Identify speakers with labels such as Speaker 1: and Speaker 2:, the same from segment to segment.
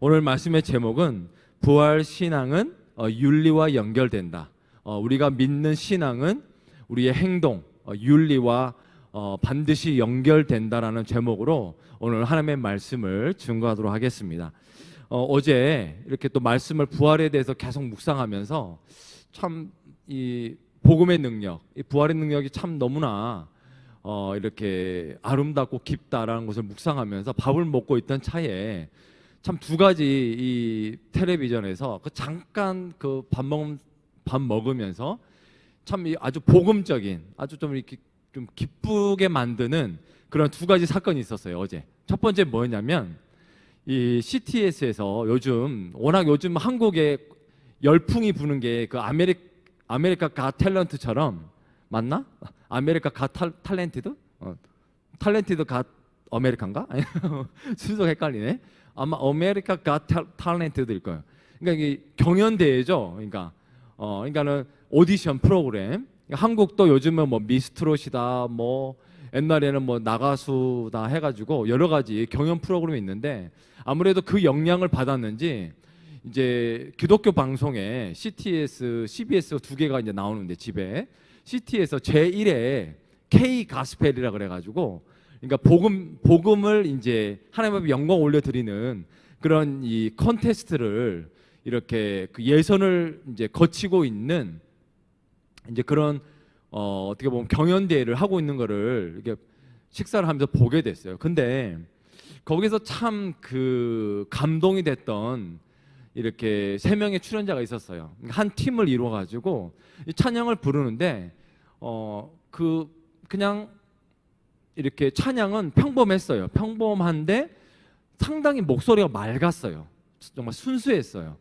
Speaker 1: 오늘 말씀의 제목은 부활 신앙은 윤리와 연결된다. 우리가 믿는 신앙은 우리의 행동, 윤리와 반드시 연결된다라는 제목으로 오늘 하나님의 말씀을 증거하도록 하겠습니다. 어제 이렇게 또 말씀을 부활에 대해서 계속 묵상하면서 참 이 복음의 능력, 이 부활의 능력이 참 너무나 이렇게 아름답고 깊다라는 것을 묵상하면서 밥을 먹고 있던 차에 참 두 가지 이 텔레비전에서 잠깐 밥 먹으면서 참 아주 복음적인, 아주 좀 이렇게 좀 기쁘게 만드는 그런 두 가지 사건이 있었어요. 어제 첫 번째 뭐였냐면 이 CTS에서 워낙 요즘 한국에 열풍이 부는 게 그 아메리카 갓 탤런트처럼 맞나? 아메리카 갓 탤런티드? 탤런티드 갓 아메리칸가? 순서가 헷갈리네. 아마 아메리카 갓 탤런티드일 거예요. 그러니까 이게 경연대회죠. 그러니까는 오디션 프로그램. 한국도 요즘은 뭐 미스트롯이다, 뭐 옛날에는 뭐 나가수다 해가지고 여러 가지 경연 프로그램이 있는데 아무래도 그 영향을 받았는지 이제 기독교 방송에 CTS, CBS 두 개가 이제 나오는데 집에 CT에서 제1회 K 가스펠이라 그래가지고 그러니까 복음을 이제 하나님 앞에 영광 올려드리는 그런 이 컨테스트를 이렇게 그 예선을 이제 거치고 있는 이제 그런 어떻게 보면 경연대회를 하고 있는 거를 이렇게 식사를 하면서 보게 됐어요. 근데 거기서 참 그 감동이 됐던 이렇게 3명의 출연자가 있었어요. 한 팀을 이루어 가지고 찬양을 부르는데 그냥 이렇게 찬양은 평범했어요. 평범한데 상당히 목소리가 맑았어요. 정말 순수했어요.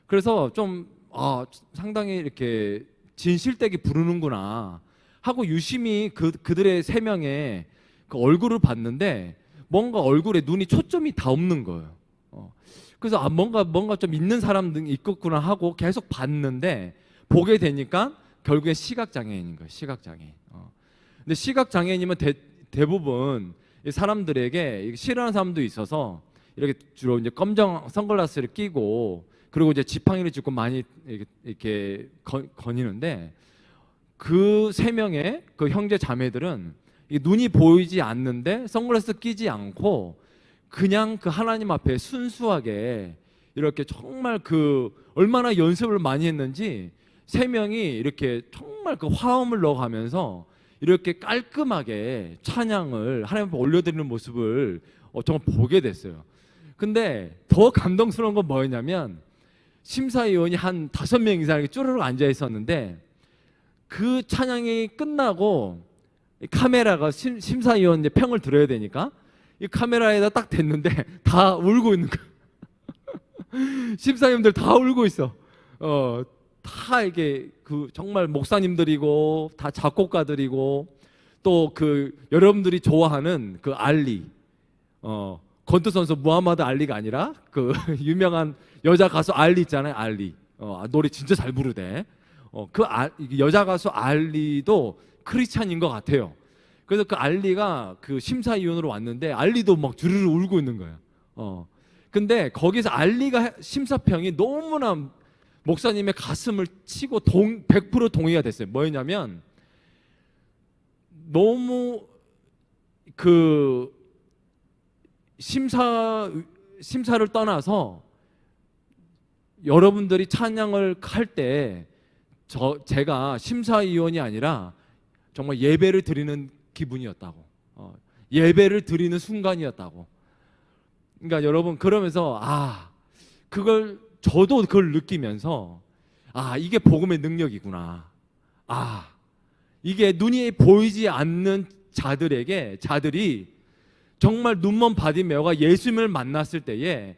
Speaker 1: 그래서 좀 상당히 이렇게 진실되게 부르는구나 하고 유심히 그들의 3명의 그 얼굴을 봤는데 뭔가 얼굴에 눈이 초점이 다 없는 거예요. 그래서 뭔가 좀 있는 사람들 있겠구나 하고 계속 봤는데 보게 되니까 결국에 시각장애인인 거예요. 시각장애인. 근데 시각장애인이면 대부분 사람들에게 싫어하는 사람도 있어서 이렇게 주로 이제 검정 선글라스를 끼고 그리고 이제 지팡이를 짚고 많이 이렇게 거니는데 그 3명의 그 형제 자매들은 눈이 보이지 않는데 선글라스 끼지 않고 그냥 그 하나님 앞에 순수하게 이렇게 정말 그 얼마나 연습을 많이 했는지 3명이 이렇게 정말 그 화음을 넣어가면서 이렇게 깔끔하게 찬양을 하나님 앞에 올려드리는 모습을 정말 보게 됐어요. 근데 더 감동스러운 건 뭐였냐면 심사위원이 한 5명 이상 이렇게 쭈르륵 앉아 있었는데 그 찬양이 끝나고 카메라가 심사위원 이제 평을 들어야 되니까 이 카메라에다 딱 댔는데 다 울고 있는 거야. 심사위원들 다 울고 있어. 다 이게 그 정말 목사님들이고 다 작곡가들이고 또 그 여러분들이 좋아하는 그 알리, 권투 선수 무하마드 알리가 아니라 그 유명한 여자 가수 알리 있잖아요. 알리. 노래 진짜 잘 부르대. 여자 가수 알리도 크리스찬인 것 같아요. 그래서 그 알리가 그 심사위원으로 왔는데 알리도 막 주르르 울고 있는 거예요. 근데 거기서 알리가 심사평이 너무나 목사님의 가슴을 치고 100% 동의가 됐어요. 뭐였냐면 너무 그 심사를 떠나서 여러분들이 찬양을 할 때 제가 심사위원이 아니라 정말 예배를 드리는 기분이었다고, 예배를 드리는 순간이었다고. 그러니까 여러분 그러면서 저도 그걸 느끼면서 이게 복음의 능력이구나. 이게 눈이 보이지 않는 자들이 정말 눈먼 바디메오가 예수님을 만났을 때에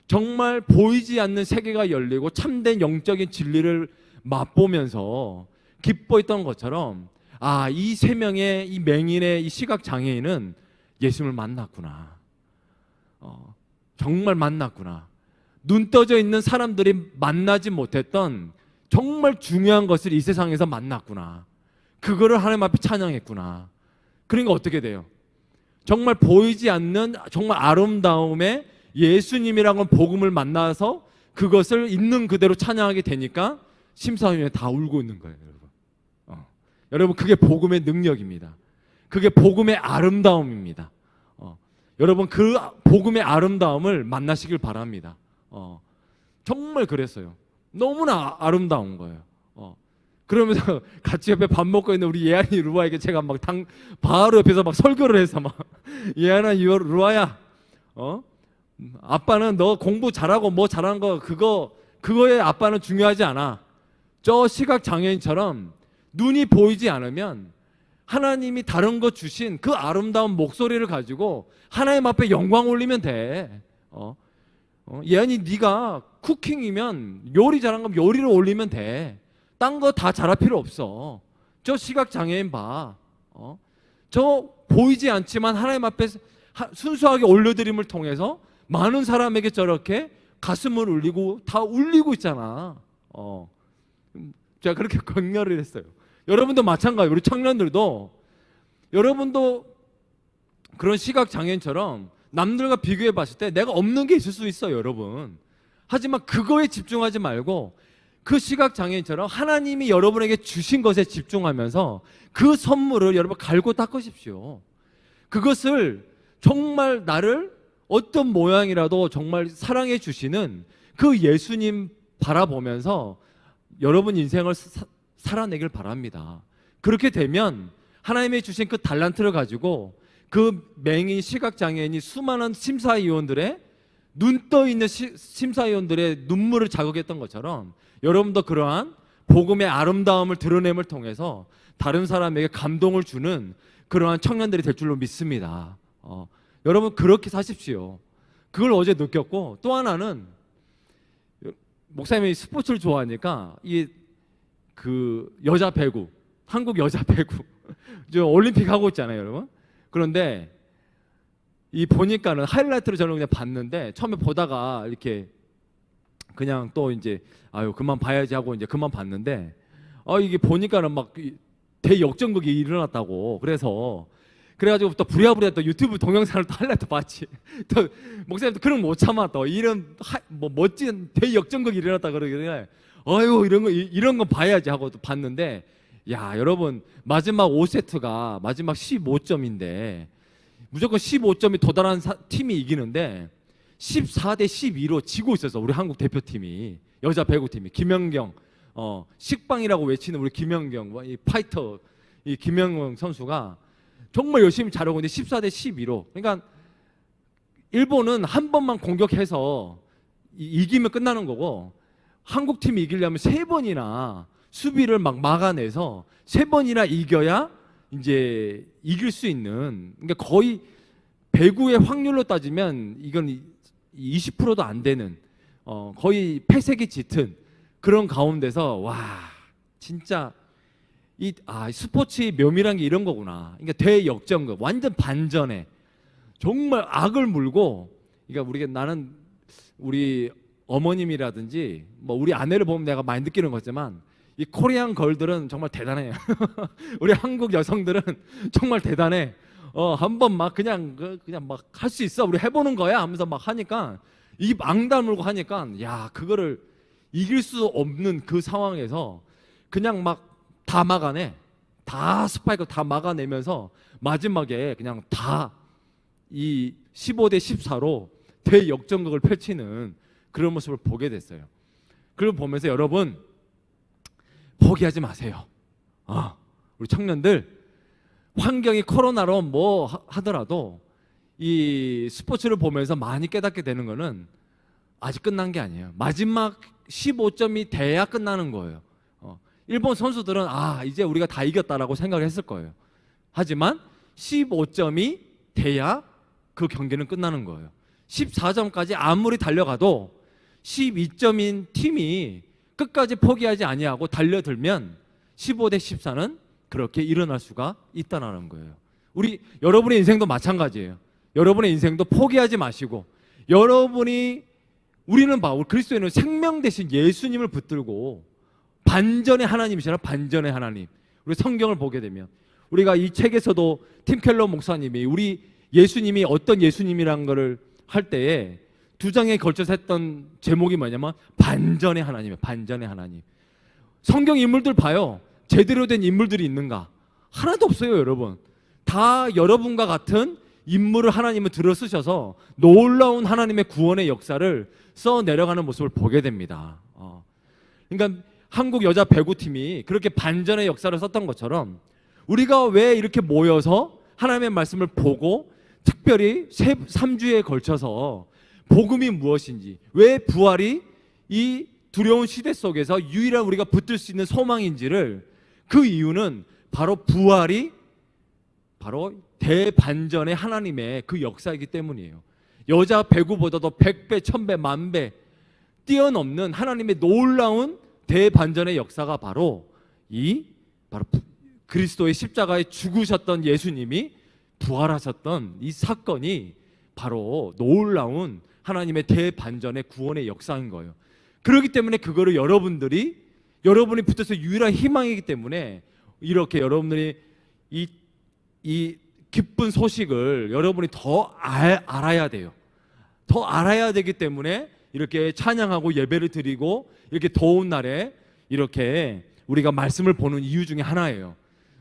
Speaker 1: 정말 보이지 않는 세계가 열리고 참된 영적인 진리를 맛보면서 기뻐했던 것처럼 이 3명의 이 맹인의 이 시각장애인은 예수님을 만났구나. 정말 만났구나. 눈 떠져 있는 사람들이 만나지 못했던 정말 중요한 것을 이 세상에서 만났구나. 그거를 하나님 앞에 찬양했구나. 그러니까 어떻게 돼요? 정말 보이지 않는 정말 아름다움의 예수님이라는 복음을 만나서 그것을 있는 그대로 찬양하게 되니까 심사위원이 다 울고 있는 거예요, 여러분. 여러분, 그게 복음의 능력입니다. 그게 복음의 아름다움입니다. 여러분, 그 복음의 아름다움을 만나시길 바랍니다. 정말 그랬어요. 너무나 아름다운 거예요. 그러면서 같이 옆에 밥 먹고 있는 우리 예안이 루아에게 제가 막 바로 옆에서 막 설교를 해서 막 예안아 루아야, 아빠는 너 공부 잘하고 뭐 잘하는 거 그거에 아빠는 중요하지 않아. 저 시각 장애인처럼 눈이 보이지 않으면 하나님이 다른 거 주신 그 아름다운 목소리를 가지고 하나님 앞에 영광 올리면 돼. 예안이 네가 쿠킹이면 요리 잘한 거면 요리를 올리면 돼. 딴 거 다 잘할 필요 없어. 저 시각 장애인 봐. 저 보이지 않지만 하나님 앞에 순수하게 올려드림을 통해서 많은 사람에게 저렇게 가슴을 울리고 다 울리고 있잖아. 제가 그렇게 격려를 했어요. 여러분도 마찬가지예요. 우리 청년들도 여러분도 그런 시각 장애인처럼 남들과 비교해 봤을 때 내가 없는 게 있을 수 있어요, 여러분. 하지만 그거에 집중하지 말고 그 시각 장애인처럼 하나님이 여러분에게 주신 것에 집중하면서 그 선물을 여러분 갈고 닦으십시오. 그것을 정말 나를 어떤 모양이라도 정말 사랑해 주시는 그 예수님 바라보면서 여러분 인생을 살아내길 바랍니다. 그렇게 되면 하나님이 주신 그 달란트를 가지고 그 맹인 시각장애인이 수많은 심사위원들의 눈 떠 있는 심사위원들의 눈물을 자극했던 것처럼 여러분도 그러한 복음의 아름다움을 드러냄을 통해서 다른 사람에게 감동을 주는 그러한 청년들이 될 줄로 믿습니다. 여러분 그렇게 사십시오. 그걸 어제 느꼈고, 또 하나는 목사님이 스포츠를 좋아하니까 그 여자 배구, 한국 여자 배구 저 올림픽 하고 있잖아요, 여러분. 그런데 보니까는 하이라이트로 저는 그냥 봤는데 처음에 보다가 이렇게 그냥 또 이제 아유 그만 봐야지 하고 이제 그만 봤는데 이게 보니까는 막 대역전극이 일어났다고. 그래가지고 또 부랴부랴 또 유튜브 동영상을 또 하이라이트 봤지. 또 목사님도 그런 못 참아 또 이런 뭐 멋진 대역전극이 일어났다 그러길래 아유 이런 거 봐야지 하고 또 봤는데, 야 여러분 마지막 5세트가 마지막 15점인데 무조건 15점이 도달한 팀이 이기는데 14대 12로 지고 있어서 우리 한국 대표팀이 여자 배구팀이 김연경 식빵이라고 외치는 우리 김연경 이 파이터 이 김연경 선수가 정말 열심히 잘하고 있는데 14대 12로, 그러니까 일본은 한 번만 공격해서 이기면 끝나는 거고 한국 팀이 이기려면 3번이나 수비를 막 막아내서 3번이나 이겨야 이제 이길 수 있는, 그러니까 거의 배구의 확률로 따지면 이건 20%도 안 되는 거의 패색이 짙은 그런 가운데서 와 진짜 스포츠의 묘미란 게 이런 거구나. 그러니까 대역전극 완전 반전에 정말 악을 물고, 그러니까 나는 우리 어머님이라든지 뭐 우리 아내를 보면 내가 많이 느끼는 거지만 이 코리안 걸들은 정말 대단해요. 우리 한국 여성들은 정말 대단해. 한 번 막 그냥 막 할 수 있어. 우리 해보는 거야 하면서 막 하니까 이 앙달 물고 하니까 야 그거를 이길 수 없는 그 상황에서 그냥 막 다 막아내. 다 스파이크 다 막아내면서 마지막에 그냥 다 이 15대 14로 대역전극을 펼치는 그런 모습을 보게 됐어요. 그걸 보면서 여러분 포기하지 마세요. 우리 청년들 환경이 코로나로 뭐 하더라도 이 스포츠를 보면서 많이 깨닫게 되는 거는 아직 끝난 게 아니에요. 마지막 15점이 돼야 끝나는 거예요. 일본 선수들은 이제 우리가 다 이겼다라고 생각을 했을 거예요. 하지만 15점이 돼야 그 경기는 끝나는 거예요. 14점까지 아무리 달려가도 12점인 팀이 끝까지 포기하지 아니하고 달려들면 15대 14는 그렇게 일어날 수가 있다는 거예요. 여러분의 인생도 마찬가지예요. 여러분의 인생도 포기하지 마시고 우리는 그리스도인은 생명 대신 예수님을 붙들고 반전의 하나님이시라. 반전의 하나님. 우리 성경을 보게 되면 우리가 이 책에서도 팀 켈러 목사님이 우리 예수님이 어떤 예수님이라는 것을 할 때에 두 장에 걸쳐서 했던 제목이 뭐냐면 반전의 하나님이에요. 반전의 하나님. 성경 인물들 봐요. 제대로 된 인물들이 있는가? 하나도 없어요, 여러분. 다 여러분과 같은 인물을 하나님은 들어 쓰셔서 놀라운 하나님의 구원의 역사를 써 내려가는 모습을 보게 됩니다. 그러니까 한국 여자 배구팀이 그렇게 반전의 역사를 썼던 것처럼 우리가 왜 이렇게 모여서 하나님의 말씀을 보고 특별히 3주에 걸쳐서 복음이 무엇인지, 왜 부활이 이 두려운 시대 속에서 유일한 우리가 붙들 수 있는 소망인지를, 그 이유는 바로 부활이 바로 대반전의 하나님의 그 역사이기 때문이에요. 여자 배구보다도 100배, 1000배, 만배 뛰어넘는 하나님의 놀라운 대반전의 역사가 바로 그리스도의 십자가에 죽으셨던 예수님이 부활하셨던 이 사건이 바로 놀라운 하나님의 대반전의 구원의 역사인 거예요. 그렇기 때문에 그거를 여러분이 붙어서 유일한 희망이기 때문에 이렇게 여러분들이 이 기쁜 소식을 여러분이 더 알아야 돼요. 더 알아야 되기 때문에 이렇게 찬양하고 예배를 드리고 이렇게 더운 날에 이렇게 우리가 말씀을 보는 이유 중에 하나예요.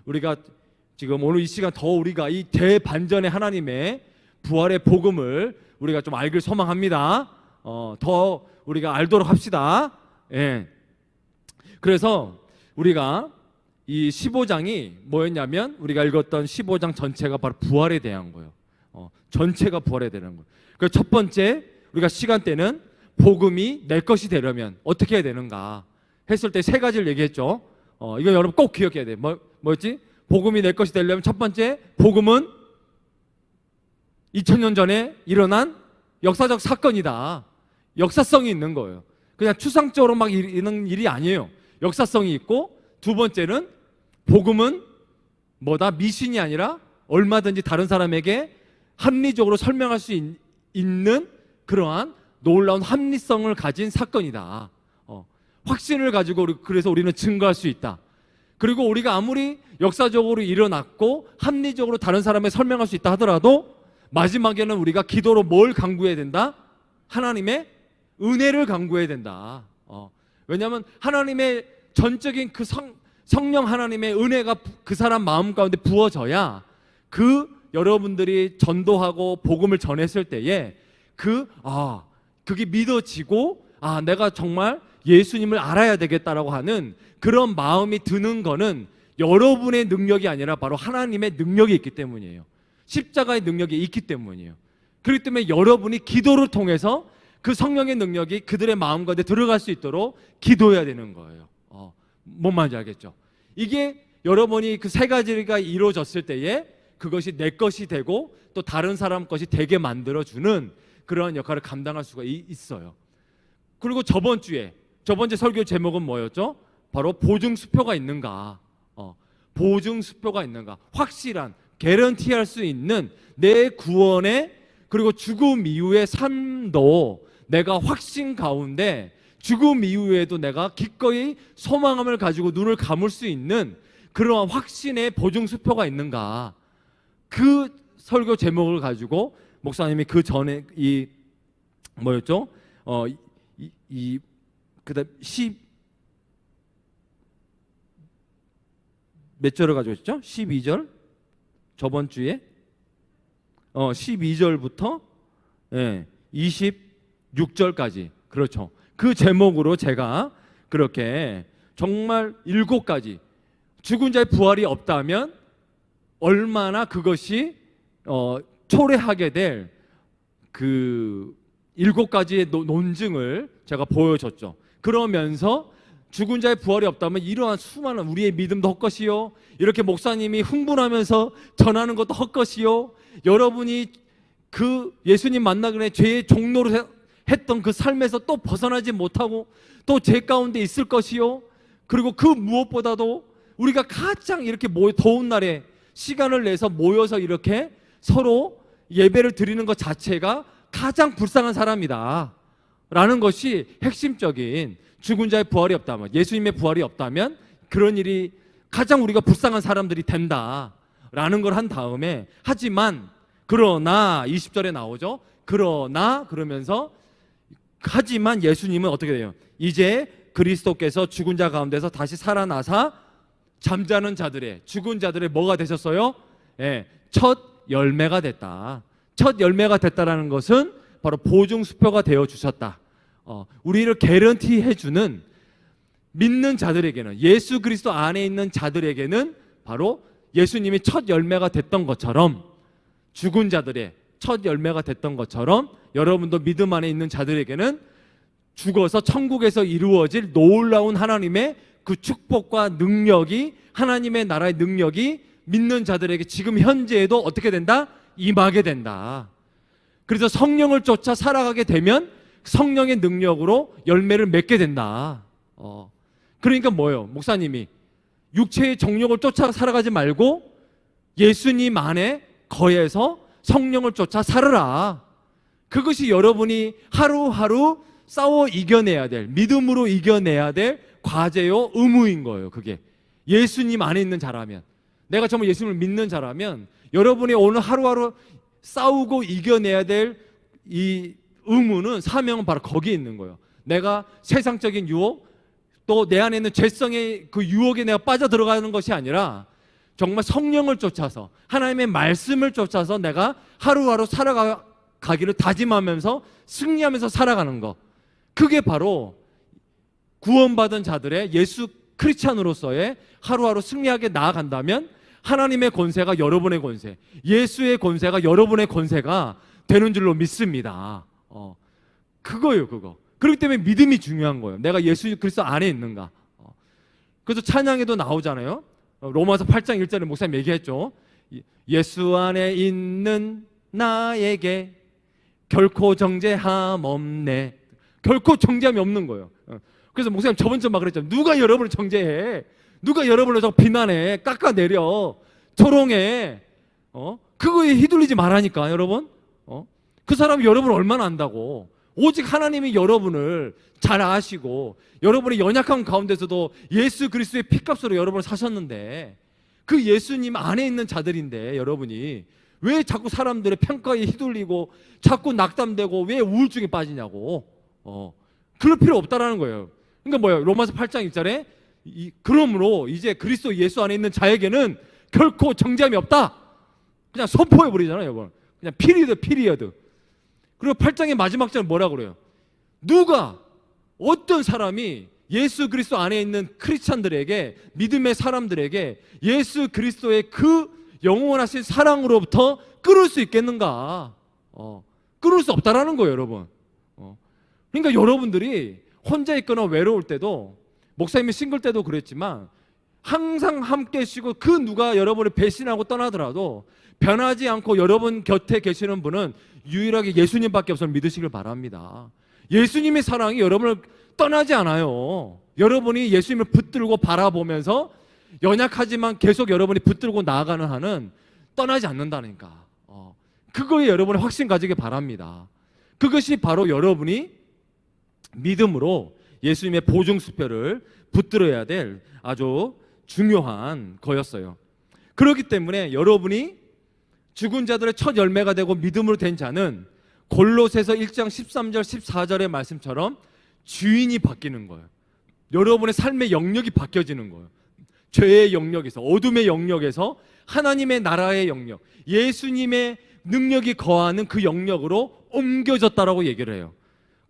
Speaker 1: 우리가 지금 오늘 이 시간 더 우리가 이 대반전의 하나님의 부활의 복음을 우리가 좀 알길 소망합니다. 더 우리가 알도록 합시다. 예. 그래서 우리가 이 15장이 뭐였냐면 우리가 읽었던 15장 전체가 바로 부활에 대한 거예요. 전체가 부활에 대한 거예요. 그래서 첫 번째 우리가 시간대는 복음이 내 것이 되려면 어떻게 해야 되는가 했을 때 세 가지를 얘기했죠. 이거 여러분 꼭 기억해야 돼요. 뭐였지? 복음이 내 것이 되려면 첫 번째, 복음은 2000년 전에 일어난 역사적 사건이다. 역사성이 있는 거예요. 그냥 추상적으로 막 있는 일이 아니에요. 역사성이 있고, 두 번째는 복음은 뭐다? 미신이 아니라 얼마든지 다른 사람에게 합리적으로 설명할 수 있는 그러한 놀라운 합리성을 가진 사건이다. 확신을 가지고 그래서 우리는 증거할 수 있다. 그리고 우리가 아무리 역사적으로 일어났고 합리적으로 다른 사람에게 설명할 수 있다 하더라도 마지막에는 우리가 기도로 뭘 강구해야 된다? 하나님의 은혜를 강구해야 된다. 왜냐하면 하나님의 전적인 그 성령 하나님의 은혜가 그 사람 마음 가운데 부어져야 여러분들이 전도하고 복음을 전했을 때에 그게 믿어지고 내가 정말 예수님을 알아야 되겠다라고 하는 그런 마음이 드는 거는 여러분의 능력이 아니라 바로 하나님의 능력이 있기 때문이에요. 십자가의 능력이 있기 때문이에요. 그렇기 때문에 여러분이 기도를 통해서 그 성령의 능력이 그들의 마음 가운데 들어갈 수 있도록 기도해야 되는 거예요. 뭔 말인지 알겠죠? 이게 여러분이 그 세 가지가 이루어졌을 때에 그것이 내 것이 되고 또 다른 사람 것이 되게 만들어주는 그러한 역할을 감당할 수가 있어요. 그리고 저번주에 설교 제목은 뭐였죠? 바로 보증수표가 있는가. 보증수표가 있는가. 확실한, 개런티할 수 있는 내 구원의 그리고 죽음 이후의 삶도 내가 확신 가운데 죽음 이후에도 내가 기꺼이 소망함을 가지고 눈을 감을 수 있는 그러한 확신의 보증수표가 있는가. 그 설교 제목을 가지고 목사님이 그 전에 뭐였죠? 그다음 몇 절을 가지고 있죠? 12절 저번 주에 12절부터 26절까지 그렇죠. 그 제목으로 제가 그렇게 정말 7가지 죽은 자의 부활이 없다면 얼마나 그것이 초래하게 될 그 7가지의 논증을 제가 보여줬죠. 그러면서 죽은 자의 부활이 없다면 이러한 수많은 우리의 믿음도 헛것이요, 이렇게 목사님이 흥분하면서 전하는 것도 헛것이요, 여러분이 그 예수님 만나기 전에 죄의 종로로 했던 그 삶에서 또 벗어나지 못하고 또 죄 가운데 있을 것이요, 그리고 그 무엇보다도 우리가 가장 이렇게 더운 날에 시간을 내서 모여서 이렇게 서로 예배를 드리는 것 자체가 가장 불쌍한 사람이다 라는 것이 핵심적인, 죽은 자의 부활이 없다면, 예수님의 부활이 없다면 그런 일이 가장 우리가 불쌍한 사람들이 된다 라는 걸 한 다음에, 하지만 그러나 20절에 나오죠. 그러나 그러면서 하지만 예수님은 어떻게 돼요? 이제 그리스도께서 죽은 자 가운데서 다시 살아나사 잠자는 자들의, 죽은 자들의 뭐가 되셨어요? 예, 첫 열매가 됐다. 첫 열매가 됐다라는 것은 바로 보증수표가 되어 주셨다. 우리를 개런티 해주는, 믿는 자들에게는, 예수 그리스도 안에 있는 자들에게는 바로 예수님이 첫 열매가 됐던 것처럼, 죽은 자들의 첫 열매가 됐던 것처럼 여러분도 믿음 안에 있는 자들에게는 죽어서 천국에서 이루어질 놀라운 하나님의 그 축복과 능력이, 하나님의 나라의 능력이 믿는 자들에게 지금 현재에도 어떻게 된다? 임하게 된다. 그래서 성령을 쫓아 살아가게 되면 성령의 능력으로 열매를 맺게 된다. 그러니까 뭐예요? 목사님이 육체의 정욕을 쫓아 살아가지 말고 예수님 안에 거해서 성령을 쫓아 살아라. 그것이 여러분이 하루하루 싸워 이겨내야 될, 믿음으로 이겨내야 될 과제요, 의무인 거예요. 그게 예수님 안에 있는 자라면, 내가 정말 예수님을 믿는 자라면 여러분이 오늘 하루하루 싸우고 이겨내야 될 이 의무는, 사명은 바로 거기에 있는 거예요. 내가 세상적인 유혹, 또 내 안에 있는 죄성의 그 유혹에 내가 빠져들어가는 것이 아니라 정말 성령을 쫓아서, 하나님의 말씀을 쫓아서 내가 하루하루 살아가기를 다짐하면서 승리하면서 살아가는 것, 그게 바로 구원받은 자들의 예수 크리스찬으로서의 하루하루 승리하게 나아간다면 하나님의 권세가 여러분의 권세, 예수의 권세가 여러분의 권세가 되는 줄로 믿습니다. 그거예요, 그거. 그렇기 때문에 믿음이 중요한 거예요. 내가 예수 그리스도 안에 있는가. 그래서 찬양에도 나오잖아요. 로마서 8장 1절에 목사님 얘기했죠. 예수 안에 있는 나에게 결코 정죄함 없네. 결코 정죄함이 없는 거예요. 그래서 목사님 저번 주에 막 그랬잖아요. 누가 여러분을 정죄해? 누가 여러분을 비난해? 깎아내려? 조롱해? 그거에 휘둘리지 말라니까, 여러분. 그 사람이 여러분을 얼마나 안다고. 오직 하나님이 여러분을 잘 아시고 여러분의 연약한 가운데서도 예수 그리스도의 피값으로 여러분을 사셨는데, 그 예수님 안에 있는 자들인데 여러분이 왜 자꾸 사람들의 평가에 휘둘리고 자꾸 낙담되고 왜 우울증에 빠지냐고. 그럴 필요 없다라는 거예요. 그러니까 뭐예요? 로마서 8장 1절에 그러므로 이제 그리스도 예수 안에 있는 자에게는 결코 정죄함이 없다. 그냥 선포해 버리잖아요, 여러분. 그냥 피리어드. 그리고 8장의 마지막 절은 뭐라고 그래요? 누가, 어떤 사람이 예수 그리스도 안에 있는 크리스찬들에게, 믿음의 사람들에게 예수 그리스도의 그 영원하신 사랑으로부터 끊을 수 있겠는가? 끊을 수 없다라는 거예요, 여러분. 그러니까 여러분들이 혼자 있거나 외로울 때도, 목사님이 싱글 때도 그랬지만 항상 함께 쉬고, 그 누가 여러분을 배신하고 떠나더라도 변하지 않고 여러분 곁에 계시는 분은 유일하게 예수님밖에 없음을 믿으시길 바랍니다. 예수님의 사랑이 여러분을 떠나지 않아요. 여러분이 예수님을 붙들고 바라보면서 연약하지만 계속 여러분이 붙들고 나아가는 한은 떠나지 않는다니까. 그거에 여러분의 확신 가지길 바랍니다. 그것이 바로 여러분이 믿음으로 예수님의 보증수표를 붙들어야 될 아주 중요한 거였어요. 그렇기 때문에 여러분이 죽은 자들의 첫 열매가 되고 믿음으로 된 자는 골로새서 1장 13절 14절의 말씀처럼 주인이 바뀌는 거예요. 여러분의 삶의 영역이 바뀌어지는 거예요. 죄의 영역에서, 어둠의 영역에서 하나님의 나라의 영역, 예수님의 능력이 거하는 그 영역으로 옮겨졌다라고 얘기를 해요.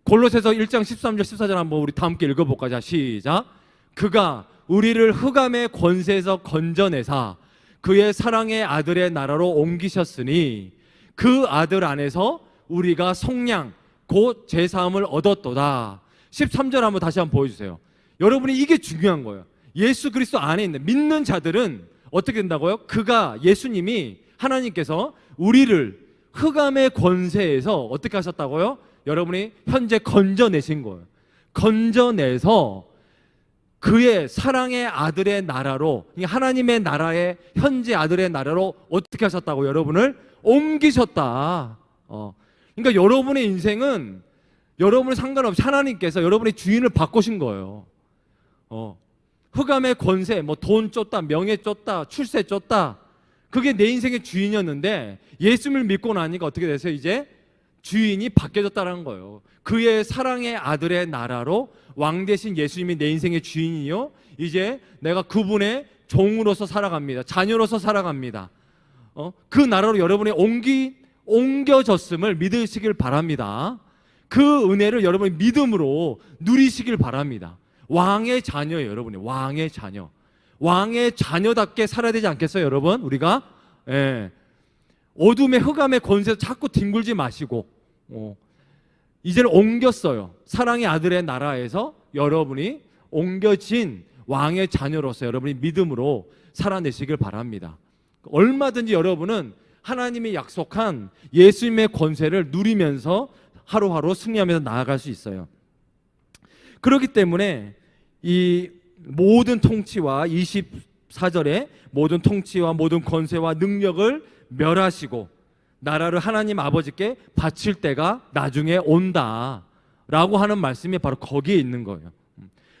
Speaker 1: 골로새서 1장 13절 14절 한번 우리 다 함께 읽어볼까? 자, 시작. 그가 우리를 흑암의 권세에서 건져내사 그의 사랑의 아들의 나라로 옮기셨으니 그 아들 안에서 우리가 속량 곧 제사함을 얻었도다. 13절 한번 다시 한번 보여주세요. 여러분이 이게 중요한 거예요. 예수 그리스도 안에 있는 믿는 자들은 어떻게 된다고요? 그가, 예수님이, 하나님께서 우리를 흑암의 권세에서 어떻게 하셨다고요? 여러분이 현재 건져내신 거예요. 건져내서 그의 사랑의 아들의 나라로, 하나님의 나라의 현재 아들의 나라로 어떻게 하셨다고? 여러분을 옮기셨다. 그러니까 여러분의 인생은 여러분을 상관없이 하나님께서 여러분의 주인을 바꾸신 거예요. 흑암의 권세, 뭐 돈 쫓다, 명예 쫓다, 출세 쫓다, 그게 내 인생의 주인이었는데 예수님을 믿고 나니까 어떻게 됐어요? 이제 주인이 바뀌어졌다는 거예요. 그의 사랑의 아들의 나라로 왕 대신 예수님이 내 인생의 주인이요, 이제 내가 그분의 종으로서 살아갑니다. 자녀로서 살아갑니다. 그 나라로 여러분이 옮겨졌음을 믿으시길 바랍니다. 그 은혜를 여러분이 믿음으로 누리시길 바랍니다. 왕의 자녀예요, 여러분이. 왕의 자녀. 왕의 자녀답게 살아야 되지 않겠어요, 여러분? 우리가 어둠의 흑암의 권세에서 자꾸 뒹굴지 마시고 이제는 옮겼어요. 사랑의 아들의 나라에서 여러분이 옮겨진 왕의 자녀로서 여러분이 믿음으로 살아내시길 바랍니다. 얼마든지 여러분은 하나님이 약속한 예수님의 권세를 누리면서 하루하루 승리하면서 나아갈 수 있어요. 그렇기 때문에 이 모든 통치와 24절에 모든 통치와 모든 권세와 능력을 멸하시고 나라를 하나님 아버지께 바칠 때가 나중에 온다 라고 하는 말씀이 바로 거기에 있는 거예요.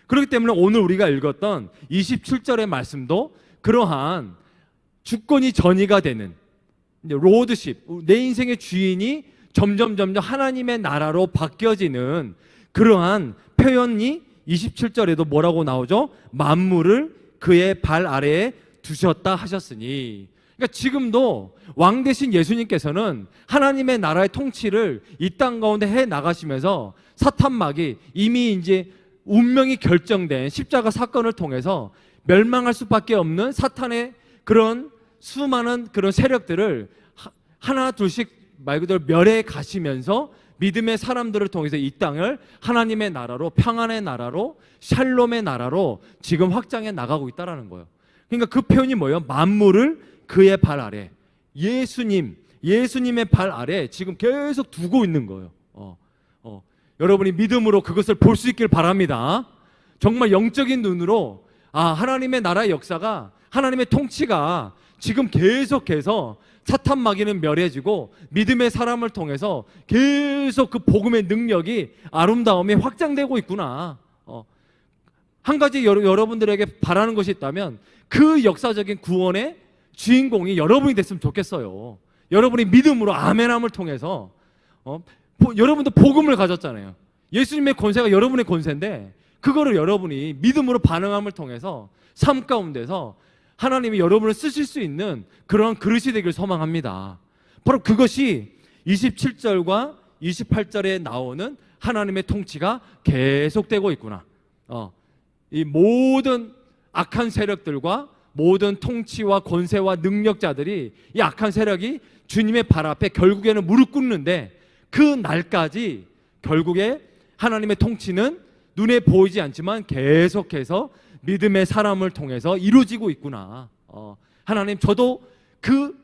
Speaker 1: 그렇기 때문에 오늘 우리가 읽었던 27절의 말씀도 그러한 주권이 전이가 되는 로드십, 내 인생의 주인이 점점 하나님의 나라로 바뀌어지는 그러한 표현이 27절에도 뭐라고 나오죠? 만물을 그의 발 아래에 두셨다 하셨으니, 그러니까 지금도 왕 대신 예수님께서는 하나님의 나라의 통치를 이 땅 가운데 해 나가시면서 사탄막이 이미 이제 운명이 결정된 십자가 사건을 통해서 멸망할 수밖에 없는 사탄의 그런 수많은 그런 세력들을 하나 둘씩 말 그대로 멸해 가시면서 믿음의 사람들을 통해서 이 땅을 하나님의 나라로, 평안의 나라로, 샬롬의 나라로 지금 확장해 나가고 있다라는 거예요. 그러니까 그 표현이 뭐예요? 만물을 그의 발 아래, 예수님의 발 아래 지금 계속 두고 있는 거예요. 여러분이 믿음으로 그것을 볼 수 있길 바랍니다. 정말 영적인 눈으로 하나님의 나라의 역사가, 하나님의 통치가 지금 계속해서 사탄 마귀는 멸해지고 믿음의 사람을 통해서 계속 그 복음의 능력이, 아름다움이 확장되고 있구나. 한 가지 여러분들에게 바라는 것이 있다면 그 역사적인 구원의 주인공이 여러분이 됐으면 좋겠어요. 여러분이 믿음으로 아멘함을 통해서 여러분도 복음을 가졌잖아요. 예수님의 권세가 여러분의 권세인데 그거를 여러분이 믿음으로 반응함을 통해서 삶 가운데서 하나님이 여러분을 쓰실 수 있는 그런 그릇이 되길 소망합니다. 바로 그것이 27절과 28절에 나오는 하나님의 통치가 계속되고 있구나. 이 모든 악한 세력들과 모든 통치와 권세와 능력자들이, 이 악한 세력이 주님의 발 앞에 결국에는 무릎 꿇는데 그 날까지 결국에 하나님의 통치는 눈에 보이지 않지만 계속해서 믿음의 사람을 통해서 이루어지고 있구나. 하나님, 저도 그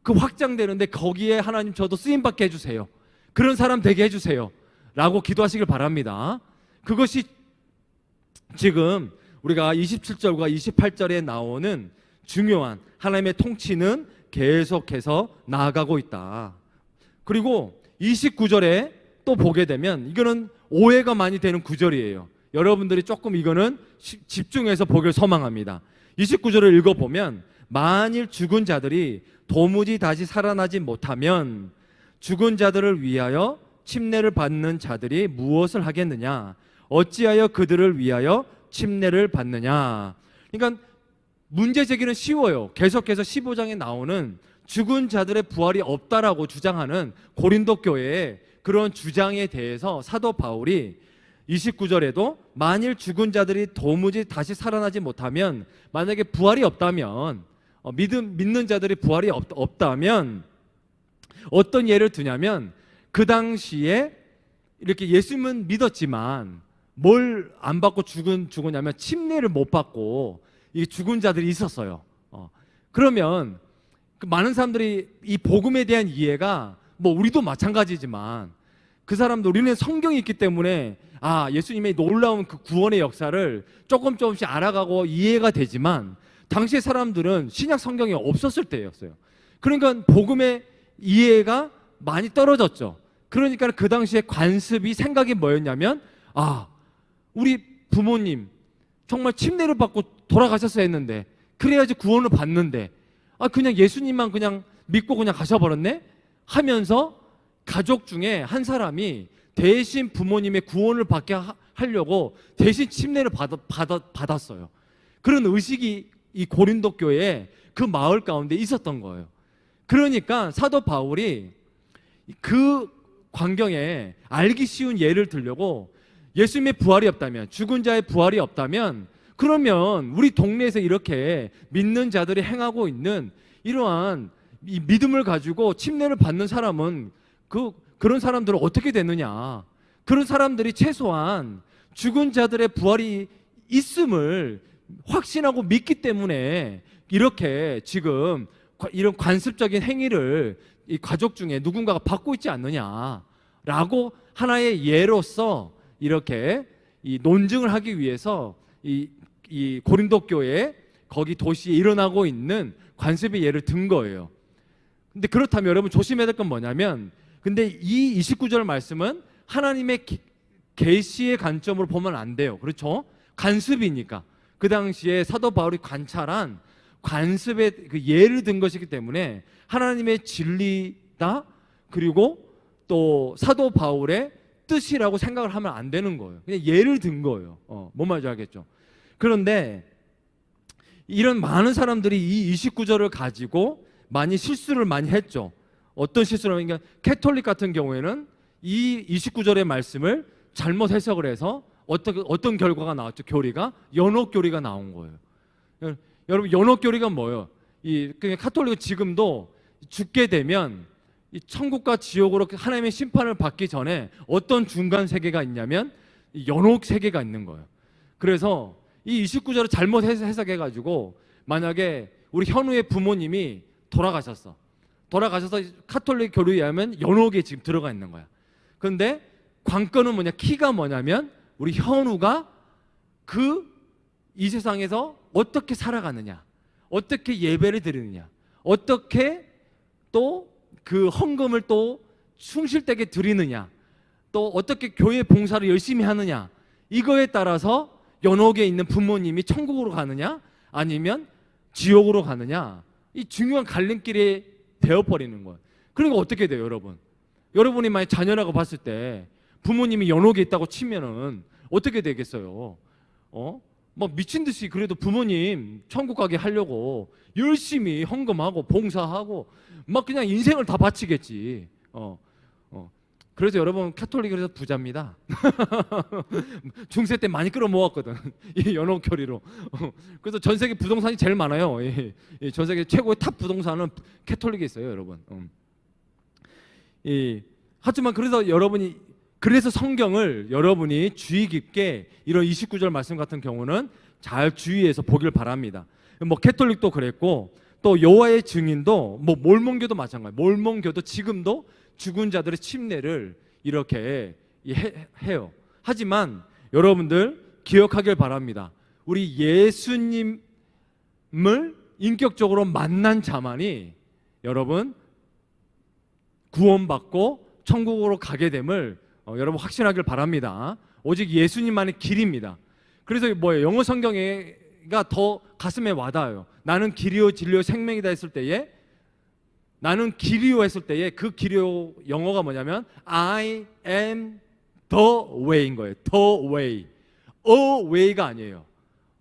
Speaker 1: 확장되는데 거기에 하나님 저도 쓰임받게 해주세요. 그런 사람 되게 해주세요 라고 기도하시길 바랍니다. 그것이 지금 우리가 27절과 28절에 나오는 중요한 하나님의 통치는 계속해서 나아가고 있다. 그리고 29절에 또 보게 되면 이거는 오해가 많이 되는 구절이에요. 여러분들이 조금 이거는 집중해서 보길 소망합니다. 29절을 읽어보면 만일 죽은 자들이 도무지 다시 살아나지 못하면 죽은 자들을 위하여 침례를 받는 자들이 무엇을 하겠느냐? 어찌하여 그들을 위하여 침례를 받느냐? 그러니까 문제 제기는 쉬워요. 계속해서 15장에 나오는 죽은 자들의 부활이 없다라고 주장하는 고린도 교회의 그런 주장에 대해서 사도 바울이 29절에도 만일 죽은 자들이 도무지 다시 살아나지 못하면, 만약에 부활이 없다면, 믿는 자들이 부활이 없다면 어떤 예를 드냐면, 그 당시에 이렇게 예수님은 믿었지만 뭘 안 받고 죽었냐면 침례를 못 받고 이 죽은 자들이 있었어요. 그러면 그 많은 사람들이 이 복음에 대한 이해가, 뭐 우리도 마찬가지지만 그 사람도, 우리는 성경이 있기 때문에 예수님의 놀라운 그 구원의 역사를 조금씩 알아가고 이해가 되지만 당시의 사람들은 신약 성경이 없었을 때였어요. 그러니까 복음의 이해가 많이 떨어졌죠. 그러니까 그 당시에 관습이, 생각이 뭐였냐면, 우리 부모님 정말 침례를 받고 돌아가셨어야 했는데, 그래야지 구원을 받는데 그냥 예수님만 그냥 믿고 그냥 가셔버렸네 하면서 가족 중에 한 사람이 대신 부모님의 구원을 받게 하려고 대신 침례를 받았어요. 그런 의식이 이 고린도 교회에 그 마을 가운데 있었던 거예요. 그러니까 사도 바울이 그 광경에 알기 쉬운 예를 들려고 예수님의 부활이 없다면, 죽은 자의 부활이 없다면, 그러면 우리 동네에서 이렇게 믿는 자들이 행하고 있는 이러한 이 믿음을 가지고 침례를 받는 사람은 그런 사람들은 어떻게 됐느냐? 그런 사람들이 최소한 죽은 자들의 부활이 있음을 확신하고 믿기 때문에 이렇게 지금 이런 관습적인 행위를 이 가족 중에 누군가가 받고 있지 않느냐라고 하나의 예로서 이렇게 이 논증을 하기 위해서 이 고린도 교회 거기 도시에 일어나고 있는 관습의 예를 든 거예요. 근데 그렇다면 여러분 조심해야 될 건 뭐냐면, 근데 이 29절 말씀은 하나님의 계시의 관점으로 보면 안 돼요. 그렇죠? 관습이니까. 그 당시에 사도 바울이 관찰한 관습의 그 예를 든 것이기 때문에 하나님의 진리다, 그리고 또 사도 바울의 뜻이라고 생각을 하면 안 되는 거예요. 그냥 예를 든 거예요. 뭔 말인지 알겠죠? 그런데 이런 많은 사람들이 이 29절을 가지고 많이 실수를 많이 했죠. 어떤 실수를 하면, 그러니까 캐톨릭 같은 경우에는 이 29절의 말씀을 잘못 해석을 해서 어떤 결과가 나왔죠? 교리가 연옥교리가 나온 거예요. 여러분 연옥교리가 뭐예요? 그냥 카톨릭은 지금도 죽게 되면 이 천국과 지옥으로 하나님의 심판을 받기 전에 어떤 중간 세계가 있냐면 이 연옥 세계가 있는 거예요. 그래서 이 29절을 잘못 해석해가지고 만약에 우리 현우의 부모님이 돌아가셔서 카톨릭 교리에 의하면 연옥에 지금 들어가 있는 거야. 그런데 관건은 뭐냐? 키가 뭐냐면 우리 현우가 이 세상에서 어떻게 살아가느냐, 어떻게 예배를 드리느냐, 어떻게 또 그 헌금을 또 충실되게 드리느냐, 또 어떻게 교회 봉사를 열심히 하느냐, 이거에 따라서 연옥에 있는 부모님이 천국으로 가느냐 아니면 지옥으로 가느냐, 이 중요한 갈림길이 되어버리는 거예요. 그러니까 어떻게 돼요, 여러분? 여러분이 만약 자녀라고 봤을 때 부모님이 연옥에 있다고 치면은 어떻게 되겠어요? 막 미친 듯이 그래도 부모님 천국 가게 하려고 열심히 헌금하고 봉사하고 막 그냥 인생을 다 바치겠지. 그래서 여러분 카톨릭에서 부자입니다. 중세 때 많이 끌어모았거든. 이 연옥교리로. 그래서 전 세계 부동산이 제일 많아요. 전 세계 최고의 탑 부동산은 캐톨릭에 있어요, 여러분. 하지만 그래서 성경을 여러분이 주의 깊게 이런 29절 말씀 같은 경우는 잘 주의해서 보길 바랍니다. 뭐 캐톨릭도 그랬고 또 여호와의 증인도 뭐 몰몬교도 마찬가지예요. 몰몬교도 지금도 죽은 자들의 침례를 이렇게 해요. 하지만 여러분들 기억하길 바랍니다. 우리 예수님을 인격적으로 만난 자만이 여러분 구원받고 천국으로 가게 됨을 여러분 확신하길 바랍니다. 오직 예수님만의 길입니다. 그래서 뭐예요? 영어 성경에가 더 가슴에 와닿아요. 나는 길이요 진리요 생명이다 했을 때에, 나는 길이요 했을 때에 그 길이요 영어가 뭐냐면 I am the way인 거예요. The way. A way가 아니에요.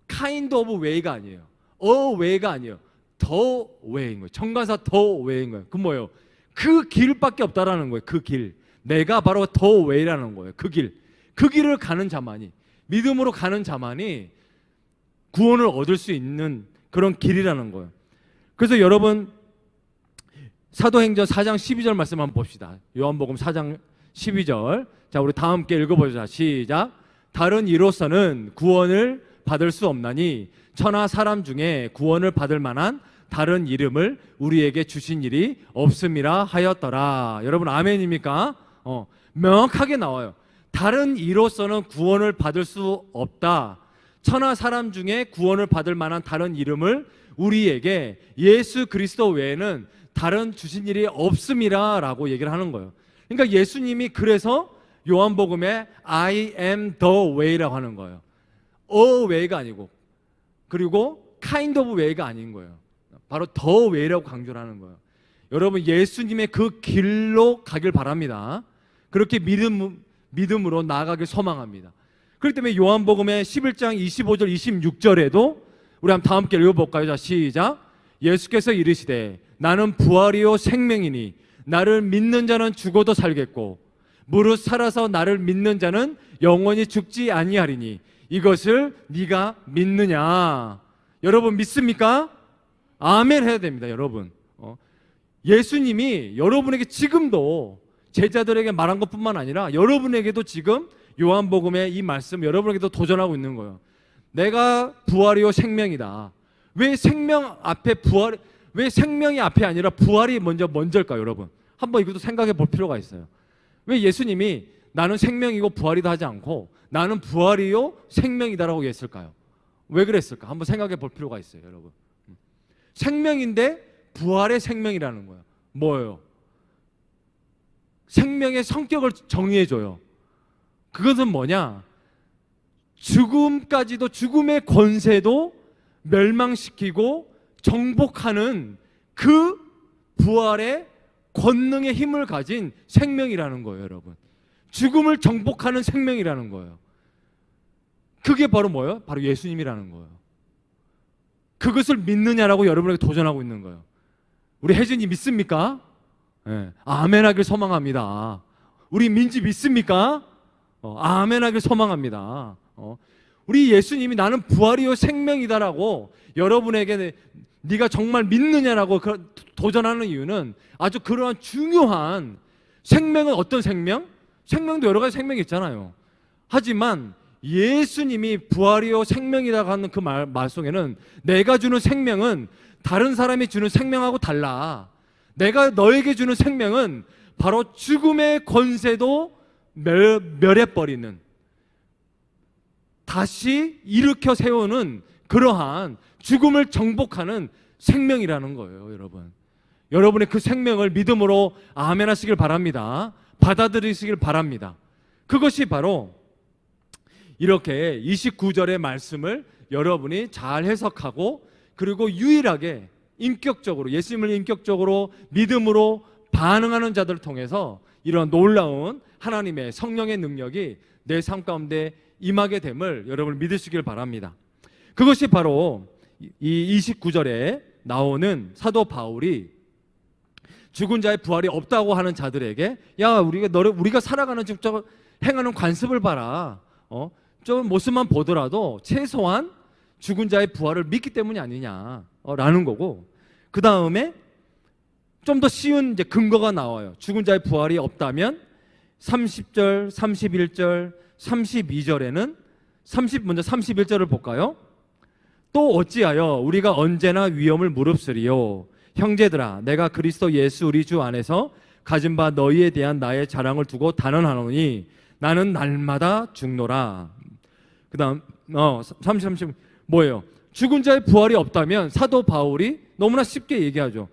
Speaker 1: kind of way가 아니에요. A way가 아니에요. The way인 거예요. 정관사 the way인 거예요. 그 뭐예요? 그 길밖에 없다라는 거예요. 그 길. 내가 바로 the way라는 거예요. 그 길. 그 길을 가는 자만이, 믿음으로 가는 자만이 구원을 얻을 수 있는 그런 길이라는 거예요. 그래서 여러분 사도행전 4장 12절 말씀 한번 봅시다. 요한복음 4장 12절. 자, 우리 다 함께 읽어보자. 시작. 다른 이로서는 구원을 받을 수 없나니 천하 사람 중에 구원을 받을 만한 다른 이름을 우리에게 주신 일이 없음이라 하였더라. 여러분 아멘입니까? 명확하게 나와요. 다른 이로서는 구원을 받을 수 없다. 천하 사람 중에 구원을 받을 만한 다른 이름을 우리에게 예수 그리스도 외에는 다른 주신 일이 없음이라 라고 얘기를 하는 거예요. 그러니까 예수님이 그래서 요한복음에 I am the way라고 하는 거예요. A way가 아니고, 그리고 kind of way가 아닌 거예요. 바로 the way라고 강조를 하는 거예요. 여러분 예수님의 그 길로 가길 바랍니다. 그렇게 믿음으로 나아가길 소망합니다. 그렇기 때문에 요한복음의 11장 25절 26절에도 우리 한번 다 함께 읽어볼까요? 자, 시작. 예수께서 이르시되 나는 부활이요 생명이니 나를 믿는 자는 죽어도 살겠고 무릇 살아서 나를 믿는 자는 영원히 죽지 아니하리니 이것을 네가 믿느냐? 여러분 믿습니까? 아멘 해야 됩니다. 여러분 예수님이 여러분에게 지금도 제자들에게 말한 것뿐만 아니라 여러분에게도 지금 요한복음의 이 말씀 여러분에게도 도전하고 있는 거예요. 내가 부활이요 생명이다. 왜 생명 앞에 부활, 왜 생명이 앞에 아니라 부활이 먼저일까요? 여러분 한번 이것도 생각해 볼 필요가 있어요. 왜 예수님이 나는 생명이고 부활이다 하지 않고 나는 부활이요 생명이다라고 했을까요? 왜 그랬을까? 한번 생각해 볼 필요가 있어요. 여러분 생명인데 부활의 생명이라는 거예요. 뭐예요? 생명의 성격을 정의해줘요. 그것은 뭐냐? 죽음까지도, 죽음의 권세도 멸망시키고 정복하는 그 부활의 권능의 힘을 가진 생명이라는 거예요. 여러분 죽음을 정복하는 생명이라는 거예요. 그게 바로 뭐예요? 바로 예수님이라는 거예요. 그것을 믿느냐라고 여러분에게 도전하고 있는 거예요. 우리 혜진이 믿습니까? 네. 아멘 하길 소망합니다. 우리 민지 믿습니까? 아멘 하길 소망합니다. 우리 예수님이 나는 부활이요 생명이다라고 여러분에게 네가 정말 믿느냐라고 도전하는 이유는 아주 그러한 중요한 생명은 어떤 생명? 생명도 여러 가지 생명이 있잖아요. 하지만 예수님이 부활이요 생명이라고 하는 그 말 속에는 내가 주는 생명은 다른 사람이 주는 생명하고 달라. 내가 너에게 주는 생명은 바로 죽음의 권세도 멸해버리는, 다시 일으켜 세우는 그러한 죽음을 정복하는 생명이라는 거예요. 여러분 여러분의 그 생명을 믿음으로 아멘 하시길 바랍니다. 받아들이시길 바랍니다. 그것이 바로 이렇게 29절의 말씀을 여러분이 잘 해석하고 그리고 유일하게 인격적으로 예수님을 인격적으로 믿음으로 반응하는 자들을 통해서 이런 놀라운 하나님의 성령의 능력이 내 삶 가운데 임하게 됨을 여러분 믿으시길 바랍니다. 그것이 바로 이 29절에 나오는 사도 바울이 죽은 자의 부활이 없다고 하는 자들에게 야 우리가 살아가는 저 행하는 관습을 봐라. 좀 모습만 보더라도 최소한 죽은 자의 부활을 믿기 때문이 아니냐라는 거고, 그 다음에 좀 더 쉬운 이제 근거가 나와요. 죽은 자의 부활이 없다면 30절, 31절, 32절에는 먼저 31절을 볼까요? 또 어찌하여 우리가 언제나 위험을 무릅쓰리요. 형제들아 내가 그리스도 예수 우리 주 안에서 가진 바 너희에 대한 나의 자랑을 두고 단언하노니 나는 날마다 죽노라. 그 다음 30 뭐예요? 죽은 자의 부활이 없다면 사도 바울이 너무나 쉽게 얘기하죠.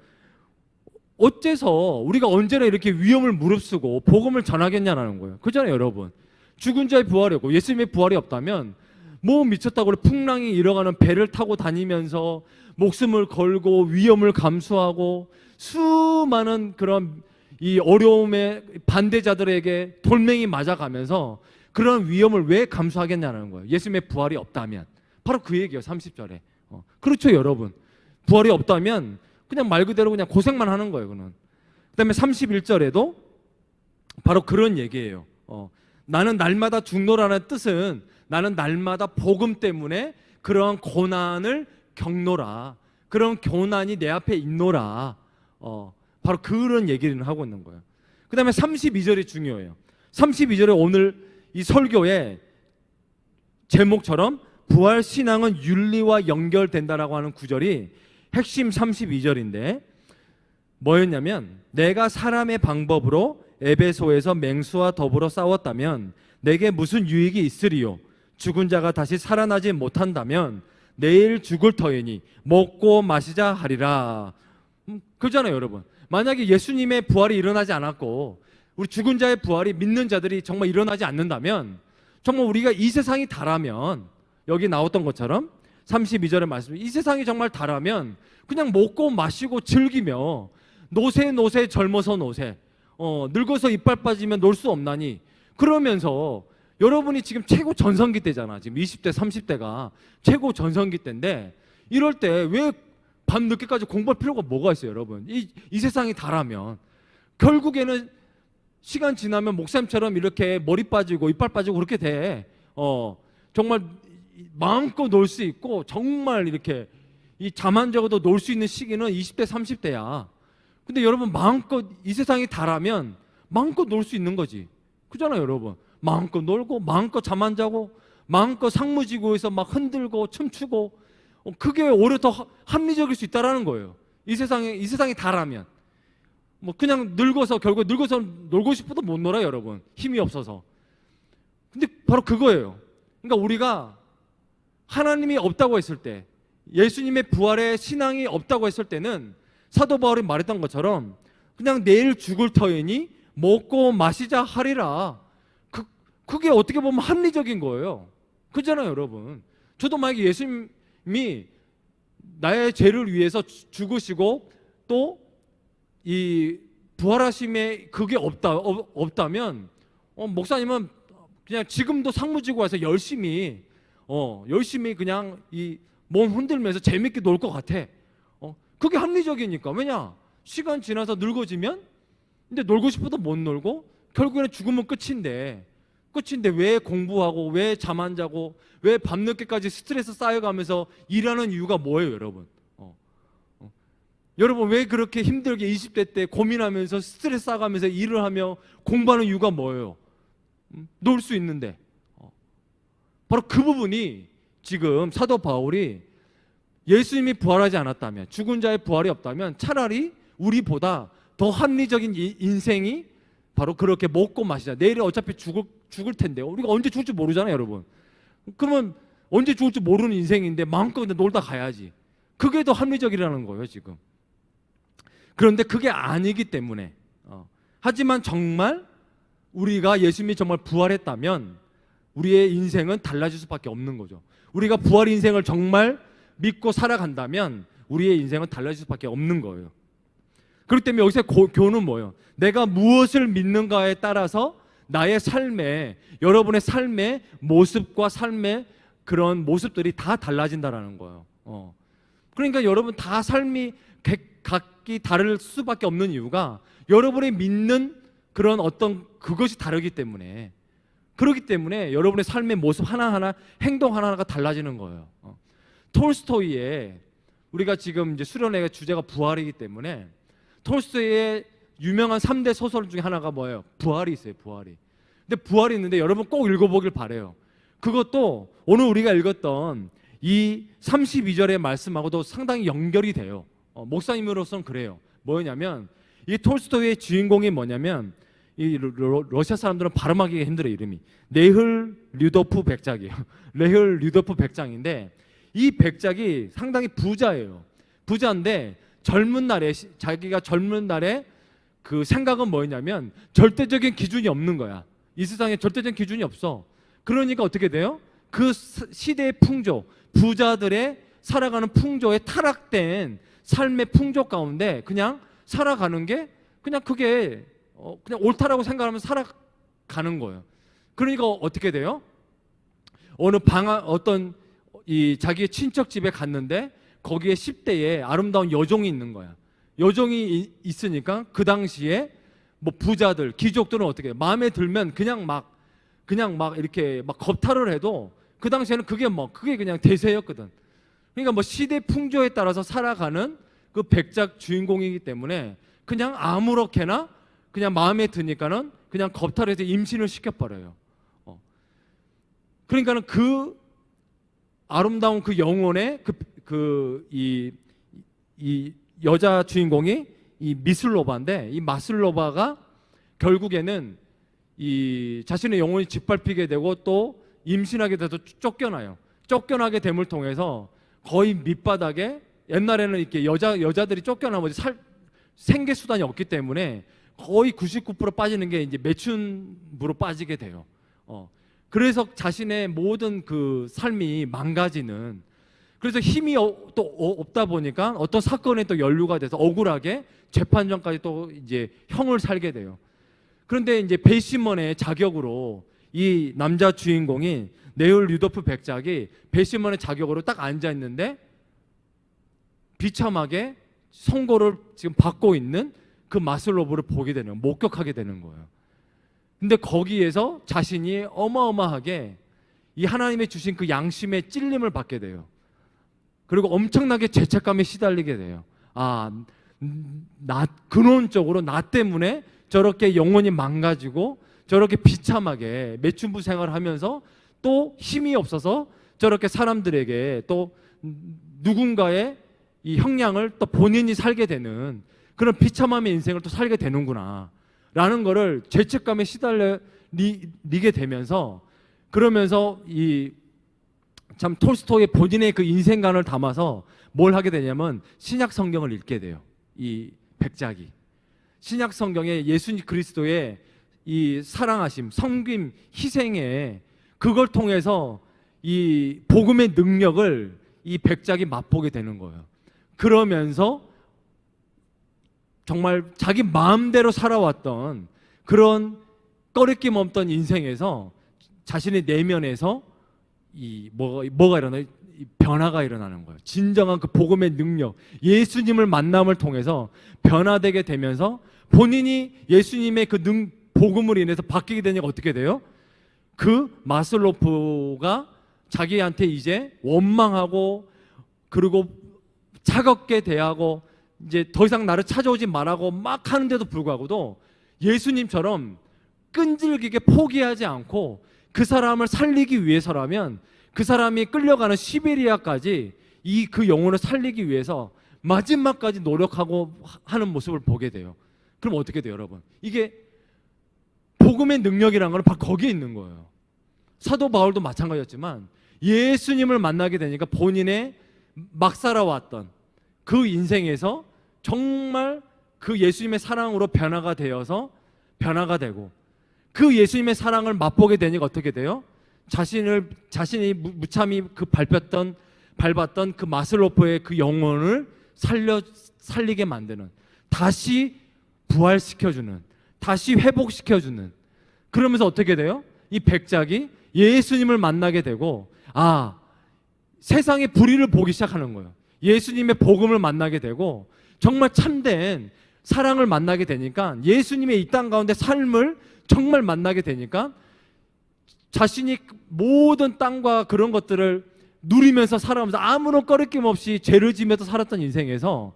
Speaker 1: 어째서 우리가 언제나 이렇게 위험을 무릅쓰고 복음을 전하겠냐라는 거예요. 그렇잖아요 여러분. 죽은 자의 부활이 없고 예수님의 부활이 없다면 뭐 미쳤다고 그래 풍랑이 일어가는 배를 타고 다니면서 목숨을 걸고 위험을 감수하고 수많은 그런 이 어려움의 반대자들에게 돌멩이 맞아가면서 그런 위험을 왜 감수하겠냐는 거예요. 예수님의 부활이 없다면. 바로 그 얘기예요. 30절에. 그렇죠 여러분. 부활이 없다면 그냥 말 그대로 그냥 고생만 하는 거예요. 그는. 그 다음에 31절에도 바로 그런 얘기예요. 나는 날마다 죽노라는 뜻은 나는 날마다 복음 때문에 그러한 고난을 겪노라. 그런 고난이 내 앞에 있노라. 바로 그런 얘기를 하고 있는 거예요. 그 다음에 32절이 중요해요. 32절에 오늘 이 설교의 제목처럼 부활 신앙은 윤리와 연결된다라고 하는 구절이 핵심 32절인데 뭐였냐면 내가 사람의 방법으로 에베소에서 맹수와 더불어 싸웠다면 내게 무슨 유익이 있으리요. 죽은 자가 다시 살아나지 못한다면 내일 죽을 터이니 먹고 마시자 하리라. 그렇잖아요 여러분. 만약에 예수님의 부활이 일어나지 않았고 우리 죽은 자의 부활이 믿는 자들이 정말 일어나지 않는다면 정말 우리가 이 세상이 다라면 여기 나왔던 것처럼 32절의 말씀 이 세상이 정말 다라면 그냥 먹고 마시고 즐기며 노새 젊어서 노새, 늙어서 이빨 빠지면 놀 수 없나니. 그러면서 여러분이 지금 최고 전성기 때잖아. 지금 20대 30대가 최고 전성기 때인데, 이럴 때 왜 밤늦게까지 공부할 필요가 뭐가 있어요, 여러분? 이 세상이 다라면 결국에는 시간 지나면 목사님처럼 이렇게 머리 빠지고 이빨 빠지고 그렇게 돼. 정말 마음껏 놀 수 있고, 정말 이렇게 잠 안 자고도 놀 수 있는 시기는 20대 30대야. 근데 여러분, 마음껏 이 세상이 다라면 마음껏 놀 수 있는 거지. 그잖아요, 여러분. 마음껏 놀고, 마음껏 잠 안 자고, 마음껏 상무지구에서 막 흔들고 춤추고, 그게 오히려 더 합리적일 수 있다라는 거예요. 이 세상이 다라면. 뭐 그냥 늙어서, 결국 늙어서 놀고 싶어도 못 놀아요, 여러분. 힘이 없어서. 근데 바로 그거예요. 그러니까 우리가 하나님이 없다고 했을 때, 예수님의 부활의 신앙이 없다고 했을 때는 사도 바울이 말했던 것처럼 그냥 내일 죽을 터이니 먹고 마시자 하리라. 그게 어떻게 보면 합리적인 거예요. 그잖아요, 여러분. 저도 만약에 예수님이 나의 죄를 위해서 죽으시고 또 이 부활하심에 그게 없다면 목사님은 그냥 지금도 상무지구 와서 열심히 그냥 이 몸 흔들면서 재밌게 놀 것 같아. 그게 합리적이니까. 왜냐? 시간 지나서 늙어지면 근데 놀고 싶어도 못 놀고 결국에는 죽으면 끝인데 왜 공부하고, 왜 잠 안 자고, 왜 밤늦게까지 스트레스 쌓여가면서 일하는 이유가 뭐예요, 여러분? 여러분, 왜 그렇게 힘들게 20대 때 고민하면서 스트레스 쌓아가면서 일을 하며 공부하는 이유가 뭐예요? 놀 수 있는데. 바로 그 부분이 지금 사도 바울이 예수님이 부활하지 않았다면, 죽은 자의 부활이 없다면 차라리 우리보다 더 합리적인 인생이 바로 그렇게 먹고 마시자. 내일은 어차피 죽을 텐데 우리가 언제 죽을지 모르잖아요, 여러분. 그러면 언제 죽을지 모르는 인생인데 마음껏 놀다 가야지. 그게 더 합리적이라는 거예요, 지금. 그런데 그게 아니기 때문에 하지만 정말 우리가 예수님이 정말 부활했다면 우리의 인생은 달라질 수밖에 없는 거죠. 우리가 부활 인생을 정말 믿고 살아간다면 우리의 인생은 달라질 수밖에 없는 거예요. 그렇기 때문에 여기서 교훈은 뭐예요? 내가 무엇을 믿는가에 따라서 나의 삶에, 여러분의 삶의 모습과 삶의 그런 모습들이 다 달라진다라는 거예요. 그러니까 여러분 다 삶이 각기 다를 수밖에 없는 이유가 여러분이 믿는 그런 어떤 그것이 다르기 때문에, 그렇기 때문에 여러분의 삶의 모습 하나하나, 행동 하나하나가 달라지는 거예요. 톨스토이의, 우리가 지금 이제 수련회 주제가 부활이기 때문에 톨스토이의 유명한 3대 소설 중에 하나가 뭐예요? 부활이 있어요, 부활이. 근데 부활이 있는데 여러분 꼭 읽어보길 바래요. 그것도 오늘 우리가 읽었던 이 32절의 말씀하고도 상당히 연결이 돼요. 목사님으로서는 그래요. 뭐냐면 이 톨스토이의 주인공이 뭐냐면, 이 러시아 사람들은 발음하기가 힘들어요, 이름이. 레흐 류도프 백작이에요. 레흐 류도프 백작인데 이 백작이 상당히 부자예요. 부자인데 자기가 젊은 날에 그 생각은 뭐였냐면 절대적인 기준이 없는 거야. 이 세상에 절대적인 기준이 없어. 그러니까 어떻게 돼요? 그 시대의 풍조, 부자들의 살아가는 풍조에 타락된 삶의 풍조 가운데 그냥 살아가는 게 그냥 그게 그냥 옳다라고 생각하면서 살아가는 거예요. 그러니까 어떻게 돼요? 어떤 이 자기의 친척 집에 갔는데 거기에 10대에 아름다운 여종이 있는 거야. 여종이 있으니까 그 당시에 뭐 부자들, 귀족들은 어떻게 해요? 마음에 들면 그냥 막 이렇게 막 겁탈을 해도 그 당시에는 그게 그냥 대세였거든. 그러니까 뭐 시대 풍조에 따라서 살아가는 그 백작 주인공이기 때문에 그냥 아무렇게나 그냥 마음에 드니까는 그냥 겁탈해서 임신을 시켜버려요. 그러니까는 그 아름다운 그 영혼의 이 여자 주인공이 이 미슬로바인데, 이 마슬로바가 결국에는 이 자신의 영혼이 짓밟히게 되고 또 임신하게 돼서 쫓겨나요. 쫓겨나게 됨을 통해서 거의 밑바닥에, 옛날에는 이렇게 여자들이 쫓겨나면 생계 수단이 없기 때문에 거의 99% 빠지는 게 이제 매춘부로 빠지게 돼요. 그래서 자신의 모든 그 삶이 망가지는 그래서 힘이 또 없다 보니까 어떤 사건에 또 연루가 돼서 억울하게 재판정까지 또 이제 형을 살게 돼요. 그런데 이제 배심원의 자격으로 이 남자 주인공인 네올 루도프 백작이 배심원의 자격으로 딱 앉아 있는데 비참하게 선고를 지금 받고 있는 그 마슬로브를 보게 되는 거예요. 목격하게 되는 거예요. 근데 거기에서 자신이 어마어마하게 이 하나님의 주신 그 양심의 찔림을 받게 돼요. 그리고 엄청나게 죄책감에 시달리게 돼요. 근원적으로 나 때문에 저렇게 영혼이 망가지고 저렇게 비참하게 매춘부 생활을 하면서 또 힘이 없어서 저렇게 사람들에게 또 누군가의 이 형량을 또 본인이 살게 되는 그런 비참함의 인생을 또 살게 되는구나 라는 거를 죄책감에 시달리게 되면서, 그러면서 이 참 톨스토이의 본인의 그 인생관을 담아서 뭘 하게 되냐면 신약 성경을 읽게 돼요. 이 백작이 신약 성경에 예수 그리스도의 이 사랑하심, 섬김, 희생에 그걸 통해서 이 복음의 능력을 이 백작이 맛보게 되는 거예요. 그러면서 정말 자기 마음대로 살아왔던 그런 꺼리낌 없던 인생에서 자신의 내면에서 이 뭐가 일어나요? 변화가 일어나는 거예요. 진정한 그 복음의 능력, 예수님을 만남을 통해서 변화되게 되면서 본인이 예수님의 그 복음으로 인해서 바뀌게 되니까 어떻게 돼요? 그 마슬로프가 자기한테 이제 원망하고 그리고 차갑게 대하고 이제 더 이상 나를 찾아오지 말라고 막 하는데도 불구하고도 예수님처럼 끈질기게 포기하지 않고 그 사람을 살리기 위해서라면 그 사람이 끌려가는 시베리아까지 그 영혼을 살리기 위해서 마지막까지 노력하고 하는 모습을 보게 돼요. 그럼 어떻게 돼요, 여러분? 이게 복음의 능력이라는 건 바로 거기에 있는 거예요. 사도 바울도 마찬가지였지만 예수님을 만나게 되니까 본인의 막 살아왔던 그 인생에서 정말 그 예수님의 사랑으로 변화가 되어서 변화가 되고 그 예수님의 사랑을 맛보게 되니까 어떻게 돼요? 자신이 무참히 그 밟았던 그 마슬로프의 그 영혼을 살리게 만드는, 다시 부활시켜주는, 다시 회복시켜주는. 그러면서 어떻게 돼요? 이 백작이 예수님을 만나게 되고 세상의 불의를 보기 시작하는 거예요. 예수님의 복음을 만나게 되고 정말 참된 사랑을 만나게 되니까 예수님의 이 땅 가운데 삶을 정말 만나게 되니까 자신이 모든 땅과 그런 것들을 누리면서 살아가면서 아무런 꺼리낌 없이 죄를 지면서 살았던 인생에서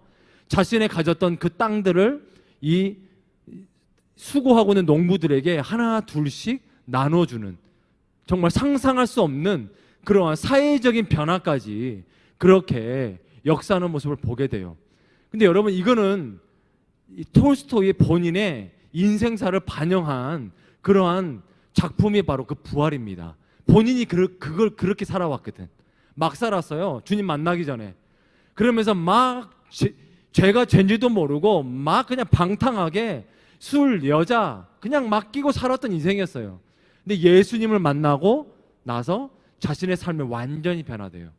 Speaker 1: 자신의 가졌던 그 땅들을 이 수고하고 있는 농부들에게 하나 둘씩 나눠주는, 정말 상상할 수 없는 그러한 사회적인 변화까지 그렇게 역사하는 모습을 보게 돼요. 근데 여러분, 이거는 이 톨스토이의 본인의 인생사를 반영한 그러한 작품이 바로 그 부활입니다. 본인이 그걸 그렇게 살아왔거든. 막 살았어요. 주님 만나기 전에. 그러면서 막 죄가 죄인지도 모르고 막 그냥 방탕하게 술, 여자 그냥 맡기고 살았던 인생이었어요. 근데 예수님을 만나고 나서 자신의 삶이 완전히 변화돼요.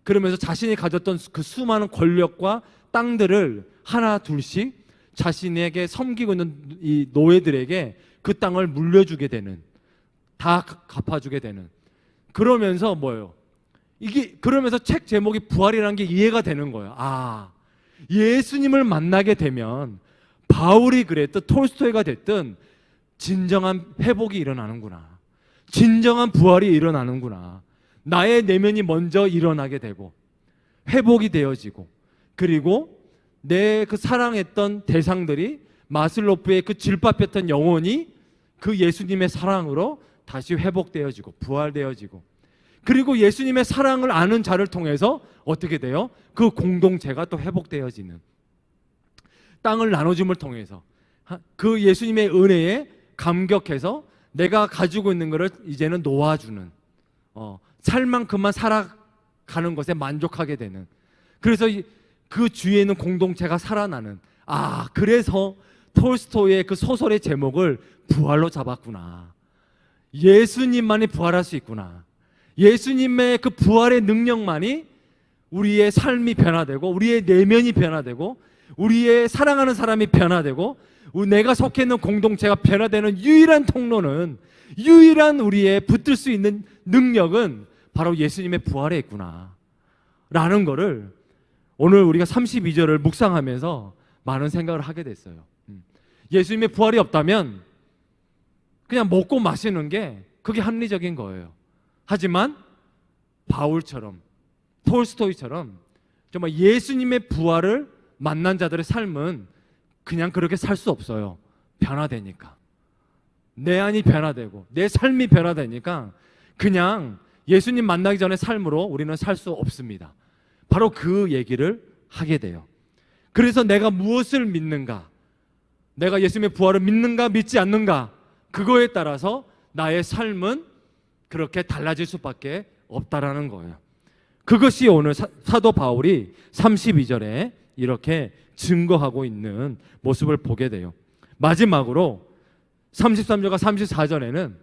Speaker 1: 그러면서 자신이 가졌던 그 수많은 권력과 땅들을 하나 둘씩 자신에게 섬기고 있는 이 노예들에게 그 땅을 물려주게 되는, 다 갚아주게 되는. 그러면서 뭐예요? 그러면서 책 제목이 부활이라는 게 이해가 되는 거예요. 예수님을 만나게 되면 바울이 그랬든 톨스토이가 됐든 진정한 회복이 일어나는구나. 진정한 부활이 일어나는구나. 나의 내면이 먼저 일어나게 되고 회복이 되어지고, 그리고 내 그 사랑했던 대상들이 마슬로프의 그 질밥했던 영혼이 그 예수님의 사랑으로 다시 회복되어지고 부활되어지고, 그리고 예수님의 사랑을 아는 자를 통해서 어떻게 돼요? 그 공동체가 또 회복되어지는, 땅을 나눠줌을 통해서 그 예수님의 은혜에 감격해서 내가 가지고 있는 것을 이제는 놓아주는, 살만큼만 살아가는 것에 만족하게 되는, 그래서 그 주위에 있는 공동체가 살아나는. 그래서 톨스토이의 그 소설의 제목을 부활로 잡았구나. 예수님만이 부활할 수 있구나. 예수님의 그 부활의 능력만이 우리의 삶이 변화되고 우리의 내면이 변화되고 우리의 사랑하는 사람이 변화되고 내가 속해 있는 공동체가 변화되는 유일한 통로는, 유일한 우리의 붙들 수 있는 능력은 바로 예수님의 부활에 있구나 라는 거를 오늘 우리가 32절을 묵상하면서 많은 생각을 하게 됐어요. 예수님의 부활이 없다면 그냥 먹고 마시는 게 그게 합리적인 거예요. 하지만 바울처럼, 톨스토이처럼 정말 예수님의 부활을 만난 자들의 삶은 그냥 그렇게 살 수 없어요. 변화되니까. 내 안이 변화되고 내 삶이 변화되니까 그냥 예수님 만나기 전의 삶으로 우리는 살 수 없습니다. 바로 그 얘기를 하게 돼요. 그래서 내가 무엇을 믿는가, 내가 예수님의 부활을 믿는가 믿지 않는가, 그거에 따라서 나의 삶은 그렇게 달라질 수밖에 없다라는 거예요. 그것이 오늘 사도 바울이 32절에 이렇게 증거하고 있는 모습을 보게 돼요. 마지막으로 33절과 34절에는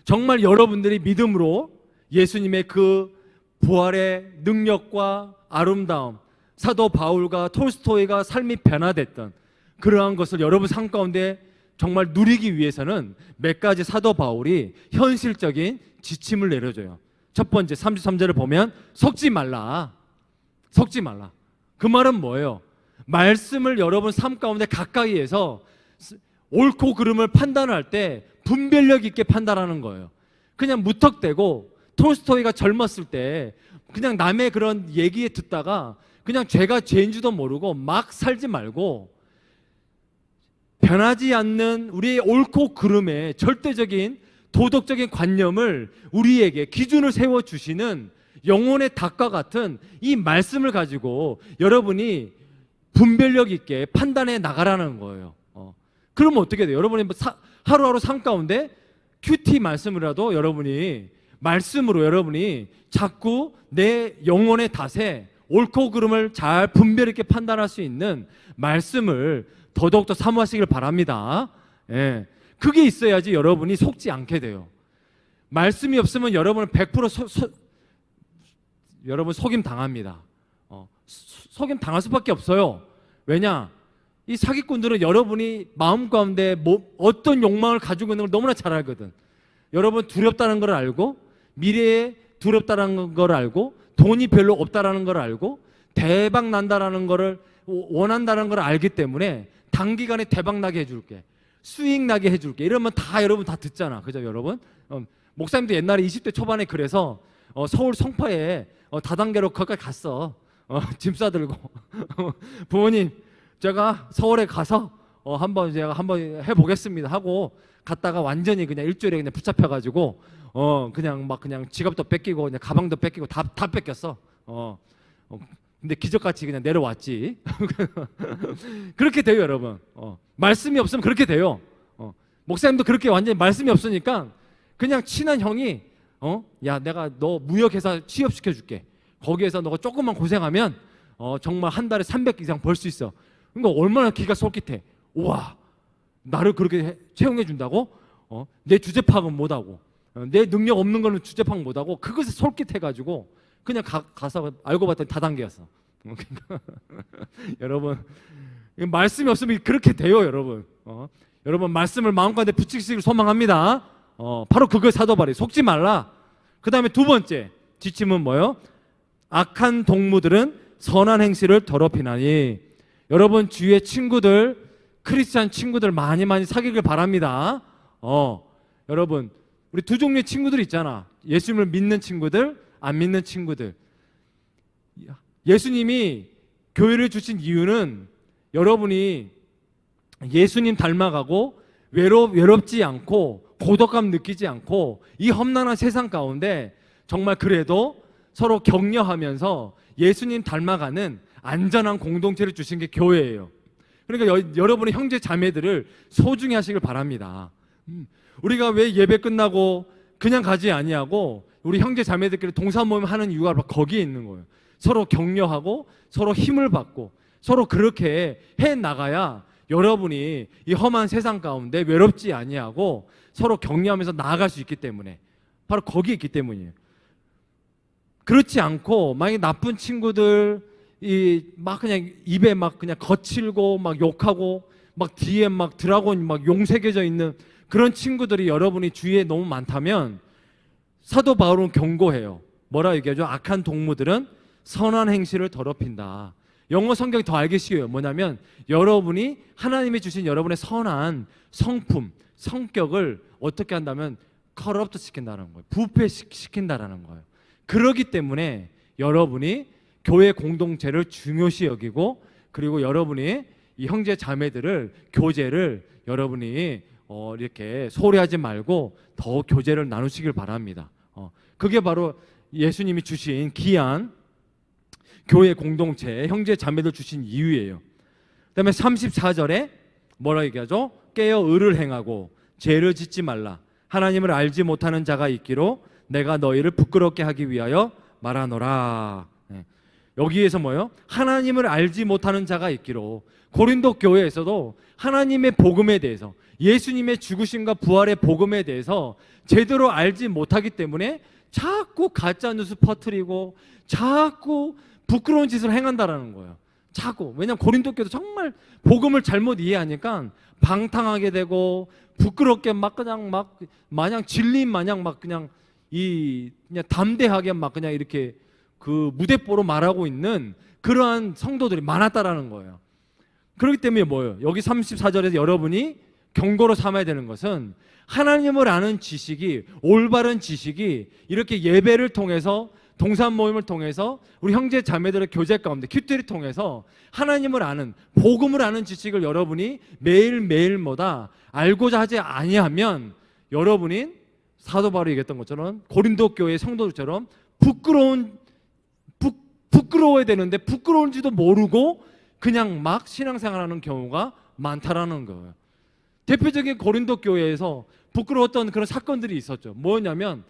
Speaker 1: 정말 여러분들이 믿음으로 예수님의 그 부활의 능력과 아름다움, 사도 바울과 톨스토이가 삶이 변화됐던 그러한 것을 여러분 삶 가운데 정말 누리기 위해서는 몇 가지 사도 바울이 현실적인 지침을 내려줘요. 첫 번째 33절을 보면 속지 말라. 속지 말라. 그 말은 뭐예요? 말씀을 여러분 삶 가운데 가까이에서 옳고 그름을 판단할 때 분별력 있게 판단하는 거예요. 그냥 무턱대고 톨스토이가 젊었을 때 그냥 남의 그런 얘기에 듣다가 그냥 죄가 죄인 줄도 모르고 막 살지 말고 변하지 않는 우리의 옳고 그름의 절대적인 도덕적인 관념을 우리에게 기준을 세워주시는 영혼의 닭과 같은 이 말씀을 가지고 여러분이 분별력 있게 판단해 나가라는 거예요. 그러면 어떻게 돼요? 여러분이 하루하루 삶 가운데 큐티 말씀이라도 여러분이 말씀으로 여러분이 자꾸 내 영혼의 탓에 옳고 그름을 잘 분별 있게 판단할 수 있는 말씀을 더더욱더 사모하시길 바랍니다. 예. 그게 있어야지 여러분이 속지 않게 돼요. 말씀이 없으면 여러분은 100% 여러분 속임 당합니다. 속임 당할 수밖에 없어요. 왜냐? 이 사기꾼들은 여러분이 마음 가운데 어떤 욕망을 가지고 있는 걸 너무나 잘 알거든. 여러분 두렵다는 걸 알고, 미래에 두렵다는 걸 알고, 돈이 별로 없다라는 걸 알고, 대박 난다라는 거를 원한다는 걸 알기 때문에 단기간에 대박 나게 해줄게, 수익 나게 해줄게, 이러면 다 여러분 다 듣잖아. 그죠 여러분? 목사님도 옛날에 20대 초반에 그래서 서울 송파에 다단계로 거기까지 갔어. 짐 싸들고 부모님 제가 서울에 가서 제가 한번 해보겠습니다 하고 갔다가 완전히 그냥 일주일에 그냥 붙잡혀가지고 그냥 지갑도 뺏기고 그냥 가방도 뺏기고 다 뺏겼어. 근데 기적같이 그냥 내려왔지. 그렇게 돼요 여러분. 말씀이 없으면 그렇게 돼요. 목사님도 그렇게 완전히 말씀이 없으니까 그냥 친한 형이 야 내가 너 무역회사 취업시켜줄게. 거기에서 너가 조금만 고생하면 정말 한 달에 300 이상 벌 수 있어. 그러니까 얼마나 기가 솔깃해. 우와 나를 그렇게 채용해 준다고? 내 주제 파악은 못하고 내 능력 없는 거는 주제 파악 못하고 그것에 솔깃해가지고 그냥 가서 알고 봤더니 다단계였어. 여러분 말씀이 없으면 그렇게 돼요 여러분. 여러분 말씀을 마음가운데 붙이시길 소망합니다. 바로 그걸 사도 바울이 속지 말라. 그 다음에 두 번째 지침은 뭐예요? 악한 동무들은 선한 행실을 더럽히나니. 여러분 주위의 친구들, 크리스찬 친구들 많이 사귀길 바랍니다. 여러분 우리 두 종류의 친구들 있잖아. 예수님을 믿는 친구들, 안 믿는 친구들. 예수님이 교회를 주신 이유는 여러분이 예수님 닮아가고 외롭지 않고 고독감 느끼지 않고 이 험난한 세상 가운데 정말 그래도 서로 격려하면서 예수님 닮아가는 안전한 공동체를 주신 게 교회예요. 그러니까 여러분의 형제 자매들을 소중히 하시길 바랍니다. 우리가 왜 예배 끝나고 그냥 가지 아니하고 우리 형제 자매들끼리 동사 모임 하는 이유가 바로 거기에 있는 거예요. 서로 격려하고 서로 힘을 받고 서로 그렇게 해 나가야 여러분이 이 험한 세상 가운데 외롭지 아니하고 서로 격려하면서 나아갈 수 있기 때문에, 바로 거기에 있기 때문이에요. 그렇지 않고 만약에 나쁜 친구들 막 그냥 입에 막 그냥 거칠고 막 욕하고 막 뒤에 막 드라곤 막 용 새겨져 있는 그런 친구들이 여러분이 주위에 너무 많다면 사도 바울은 경고해요. 뭐라 얘기하죠? 악한 동무들은 선한 행실을 더럽힌다. 영어 성경이 더 알기 쉬워요. 뭐냐면 여러분이 하나님이 주신 여러분의 선한 성품, 성격을 어떻게 한다면 커럽트 시킨다는 거예요. 부패시킨다라는 거예요. 그렇기 때문에 여러분이 교회 공동체를 중요시 여기고 그리고 여러분이 이 형제 자매들을 교제를 여러분이 이렇게 소홀히하지 말고 더 교제를 나누시길 바랍니다. 그게 바로 예수님이 주신 귀한 교회 공동체 형제 자매들 주신 이유예요. 그다음에 34절에 뭐라 얘기하죠? 깨어 의를 행하고 죄를 짓지 말라. 하나님을 알지 못하는 자가 있기로 내가 너희를 부끄럽게 하기 위하여 말하노라. 여기에서 뭐예요? 하나님을 알지 못하는 자가 있기로. 고린도 교회에서도 하나님의 복음에 대해서, 예수님의 죽으심과 부활의 복음에 대해서 제대로 알지 못하기 때문에 자꾸 가짜 뉴스 퍼뜨리고 자꾸 부끄러운 짓을 행한다라는 거예요. 자꾸. 왜냐하면 고린도 교회도 정말 복음을 잘못 이해하니까 방탕하게 되고 부끄럽게 막 그냥 막 마냥 진리 마냥 막 그냥 그냥 담대하게 막 그냥 이렇게 그 무대뽀로 말하고 있는 그러한 성도들이 많았다라는 거예요. 그렇기 때문에 뭐예요? 여기 34절에서 여러분이 경고로 삼아야 되는 것은 하나님을 아는 지식이, 올바른 지식이 이렇게 예배를 통해서, 동산 모임을 통해서, 우리 형제 자매들의 교제 가운데 큐티를 통해서 하나님을 아는, 복음을 아는 지식을 여러분이 매일매일마다 알고자 하지 아니하면 여러분이 사도 바울이 얘기했던 것처럼 고린도 교회 성도들처럼 부끄러워야 되는데 부끄러운지도 모르고 그냥 막 신앙생활하는 경우가 많다라는 거예요. 대표적인 고린도 교회에서 부끄러웠던 그런 사건들이 있었죠. 뭐냐면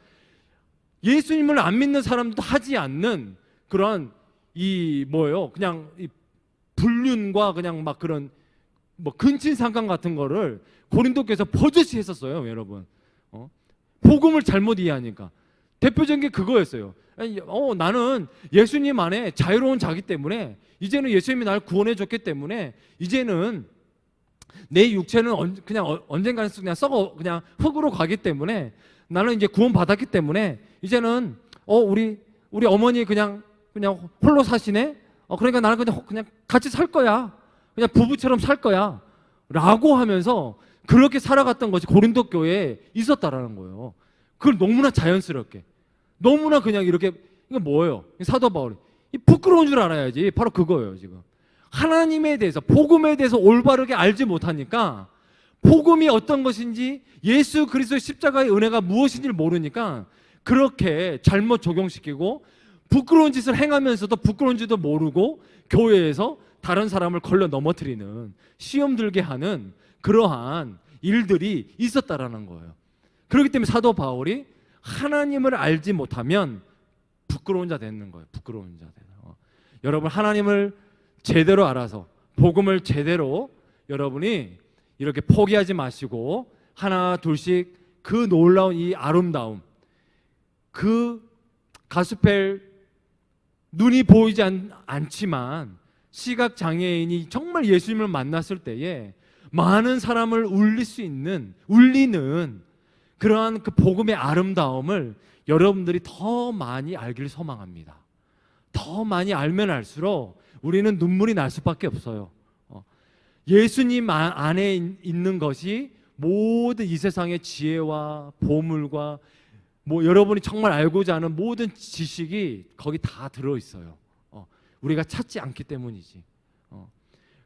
Speaker 1: 예수님을 안 믿는 사람도 하지 않는 그런 그냥 이 불륜과 그냥 막 그런 뭐 근친상간 같은 거를 고린도 교회에서 버젓이 했었어요, 여러분. 복음을 잘못 이해하니까. 대표적인 게 그거였어요. 나는 예수님 안에 자유로운 자기 때문에, 이제는 예수님이 나를 구원해 줬기 때문에 이제는 내 육체는 그냥 언젠가는 그냥 썩어 그냥 흙으로 가기 때문에 나는 이제 구원 받았기 때문에 이제는 우리 어머니 그냥 홀로 사시네. 그러니까 나는 그냥 같이 살 거야. 그냥 부부처럼 살 거야라고 하면서 그렇게 살아갔던 것이 고린도 교회에 있었다라는 거예요. 그걸 너무나 자연스럽게, 너무나 그냥 이렇게. 이게 뭐예요? 사도 바울이 부끄러운 줄 알아야지. 바로 그거예요. 지금 하나님에 대해서, 복음에 대해서 올바르게 알지 못하니까, 복음이 어떤 것인지, 예수 그리스도의 십자가의 은혜가 무엇인지를 모르니까 그렇게 잘못 적용시키고 부끄러운 짓을 행하면서도 부끄러운지도 모르고 교회에서 다른 사람을 걸러 넘어뜨리는, 시험 들게 하는 그러한 일들이 있었다라는 거예요. 그렇기 때문에 사도 바울이 하나님을 알지 못하면 부끄러운 자 되는 거예요. 부끄러운 자 되는. 여러분, 하나님을 제대로 알아서 복음을 제대로 여러분이 이렇게 포기하지 마시고 하나 둘씩 그 놀라운 이 아름다움, 그 가스펠, 눈이 보이지 않지만 시각 장애인이 정말 예수님을 만났을 때에 많은 사람을 울리는 그러한 그 복음의 아름다움을 여러분들이 더 많이 알기를 소망합니다. 더 많이 알면 알수록 우리는 눈물이 날 수밖에 없어요. 예수님 안에 있는 것이 모든 이 세상의 지혜와 보물과 여러분이 정말 알고자 하는 모든 지식이 거기 다 들어있어요. 우리가 찾지 않기 때문이지.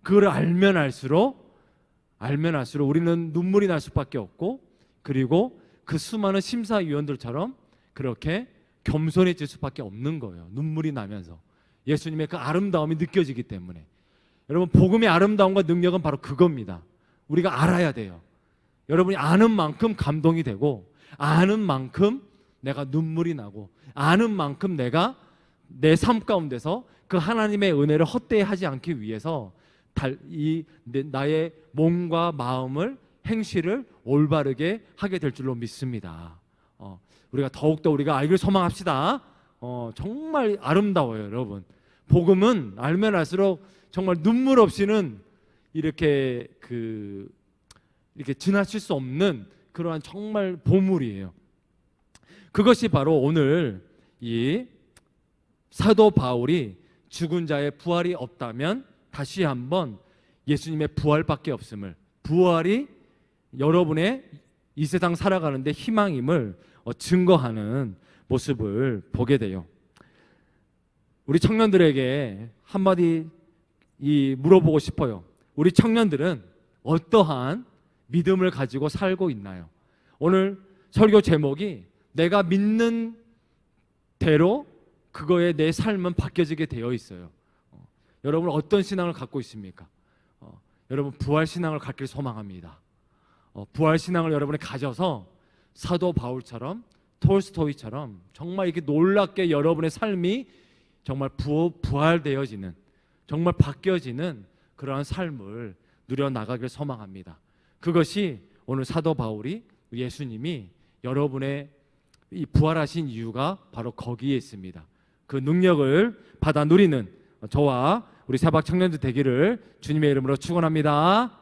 Speaker 1: 그걸 알면 알수록 우리는 눈물이 날 수밖에 없고, 그리고 그 수많은 심사위원들처럼 그렇게 겸손해질 수밖에 없는 거예요. 눈물이 나면서 예수님의 그 아름다움이 느껴지기 때문에. 여러분, 복음의 아름다움과 능력은 바로 그겁니다. 우리가 알아야 돼요. 여러분이 아는 만큼 감동이 되고, 아는 만큼 내가 눈물이 나고, 아는 만큼 내가 내 삶 가운데서 그 하나님의 은혜를 헛되이 하지 않기 위해서 나의 몸과 마음을, 행실을 올바르게 하게 될 줄로 믿습니다. 우리가 더욱더 우리가 알기를 소망합시다. 정말 아름다워요, 여러분. 복음은 알면 알수록 정말 눈물 없이는 이렇게 이렇게 지나칠 수 없는 그러한 정말 보물이에요. 그것이 바로 오늘 이 사도 바울이 죽은 자의 부활이 없다면 다시 한번 예수님의 부활밖에 없음을, 부활이 여러분의 이 세상 살아가는데 희망임을 증거하는 모습을 보게 돼요. 우리 청년들에게 한마디 물어보고 싶어요. 우리 청년들은 어떠한 믿음을 가지고 살고 있나요? 오늘 설교 제목이 내가 믿는 대로 그거에 내 삶은 바뀌어지게 되어 있어요. 여러분 어떤 신앙을 갖고 있습니까? 여러분 부활 신앙을 갖기를 소망합니다. 부활 신앙을 여러분이 가져서 사도 바울처럼 톨스토이처럼 정말 이렇게 놀랍게 여러분의 삶이 정말 부활되어지는, 정말 바뀌어지는 그러한 삶을 누려나가기를 소망합니다. 그것이 오늘 사도 바울이, 예수님이 여러분의 이 부활하신 이유가 바로 거기에 있습니다. 그 능력을 받아 누리는 저와 우리 사박 청년들 되기를 주님의 이름으로 축원합니다.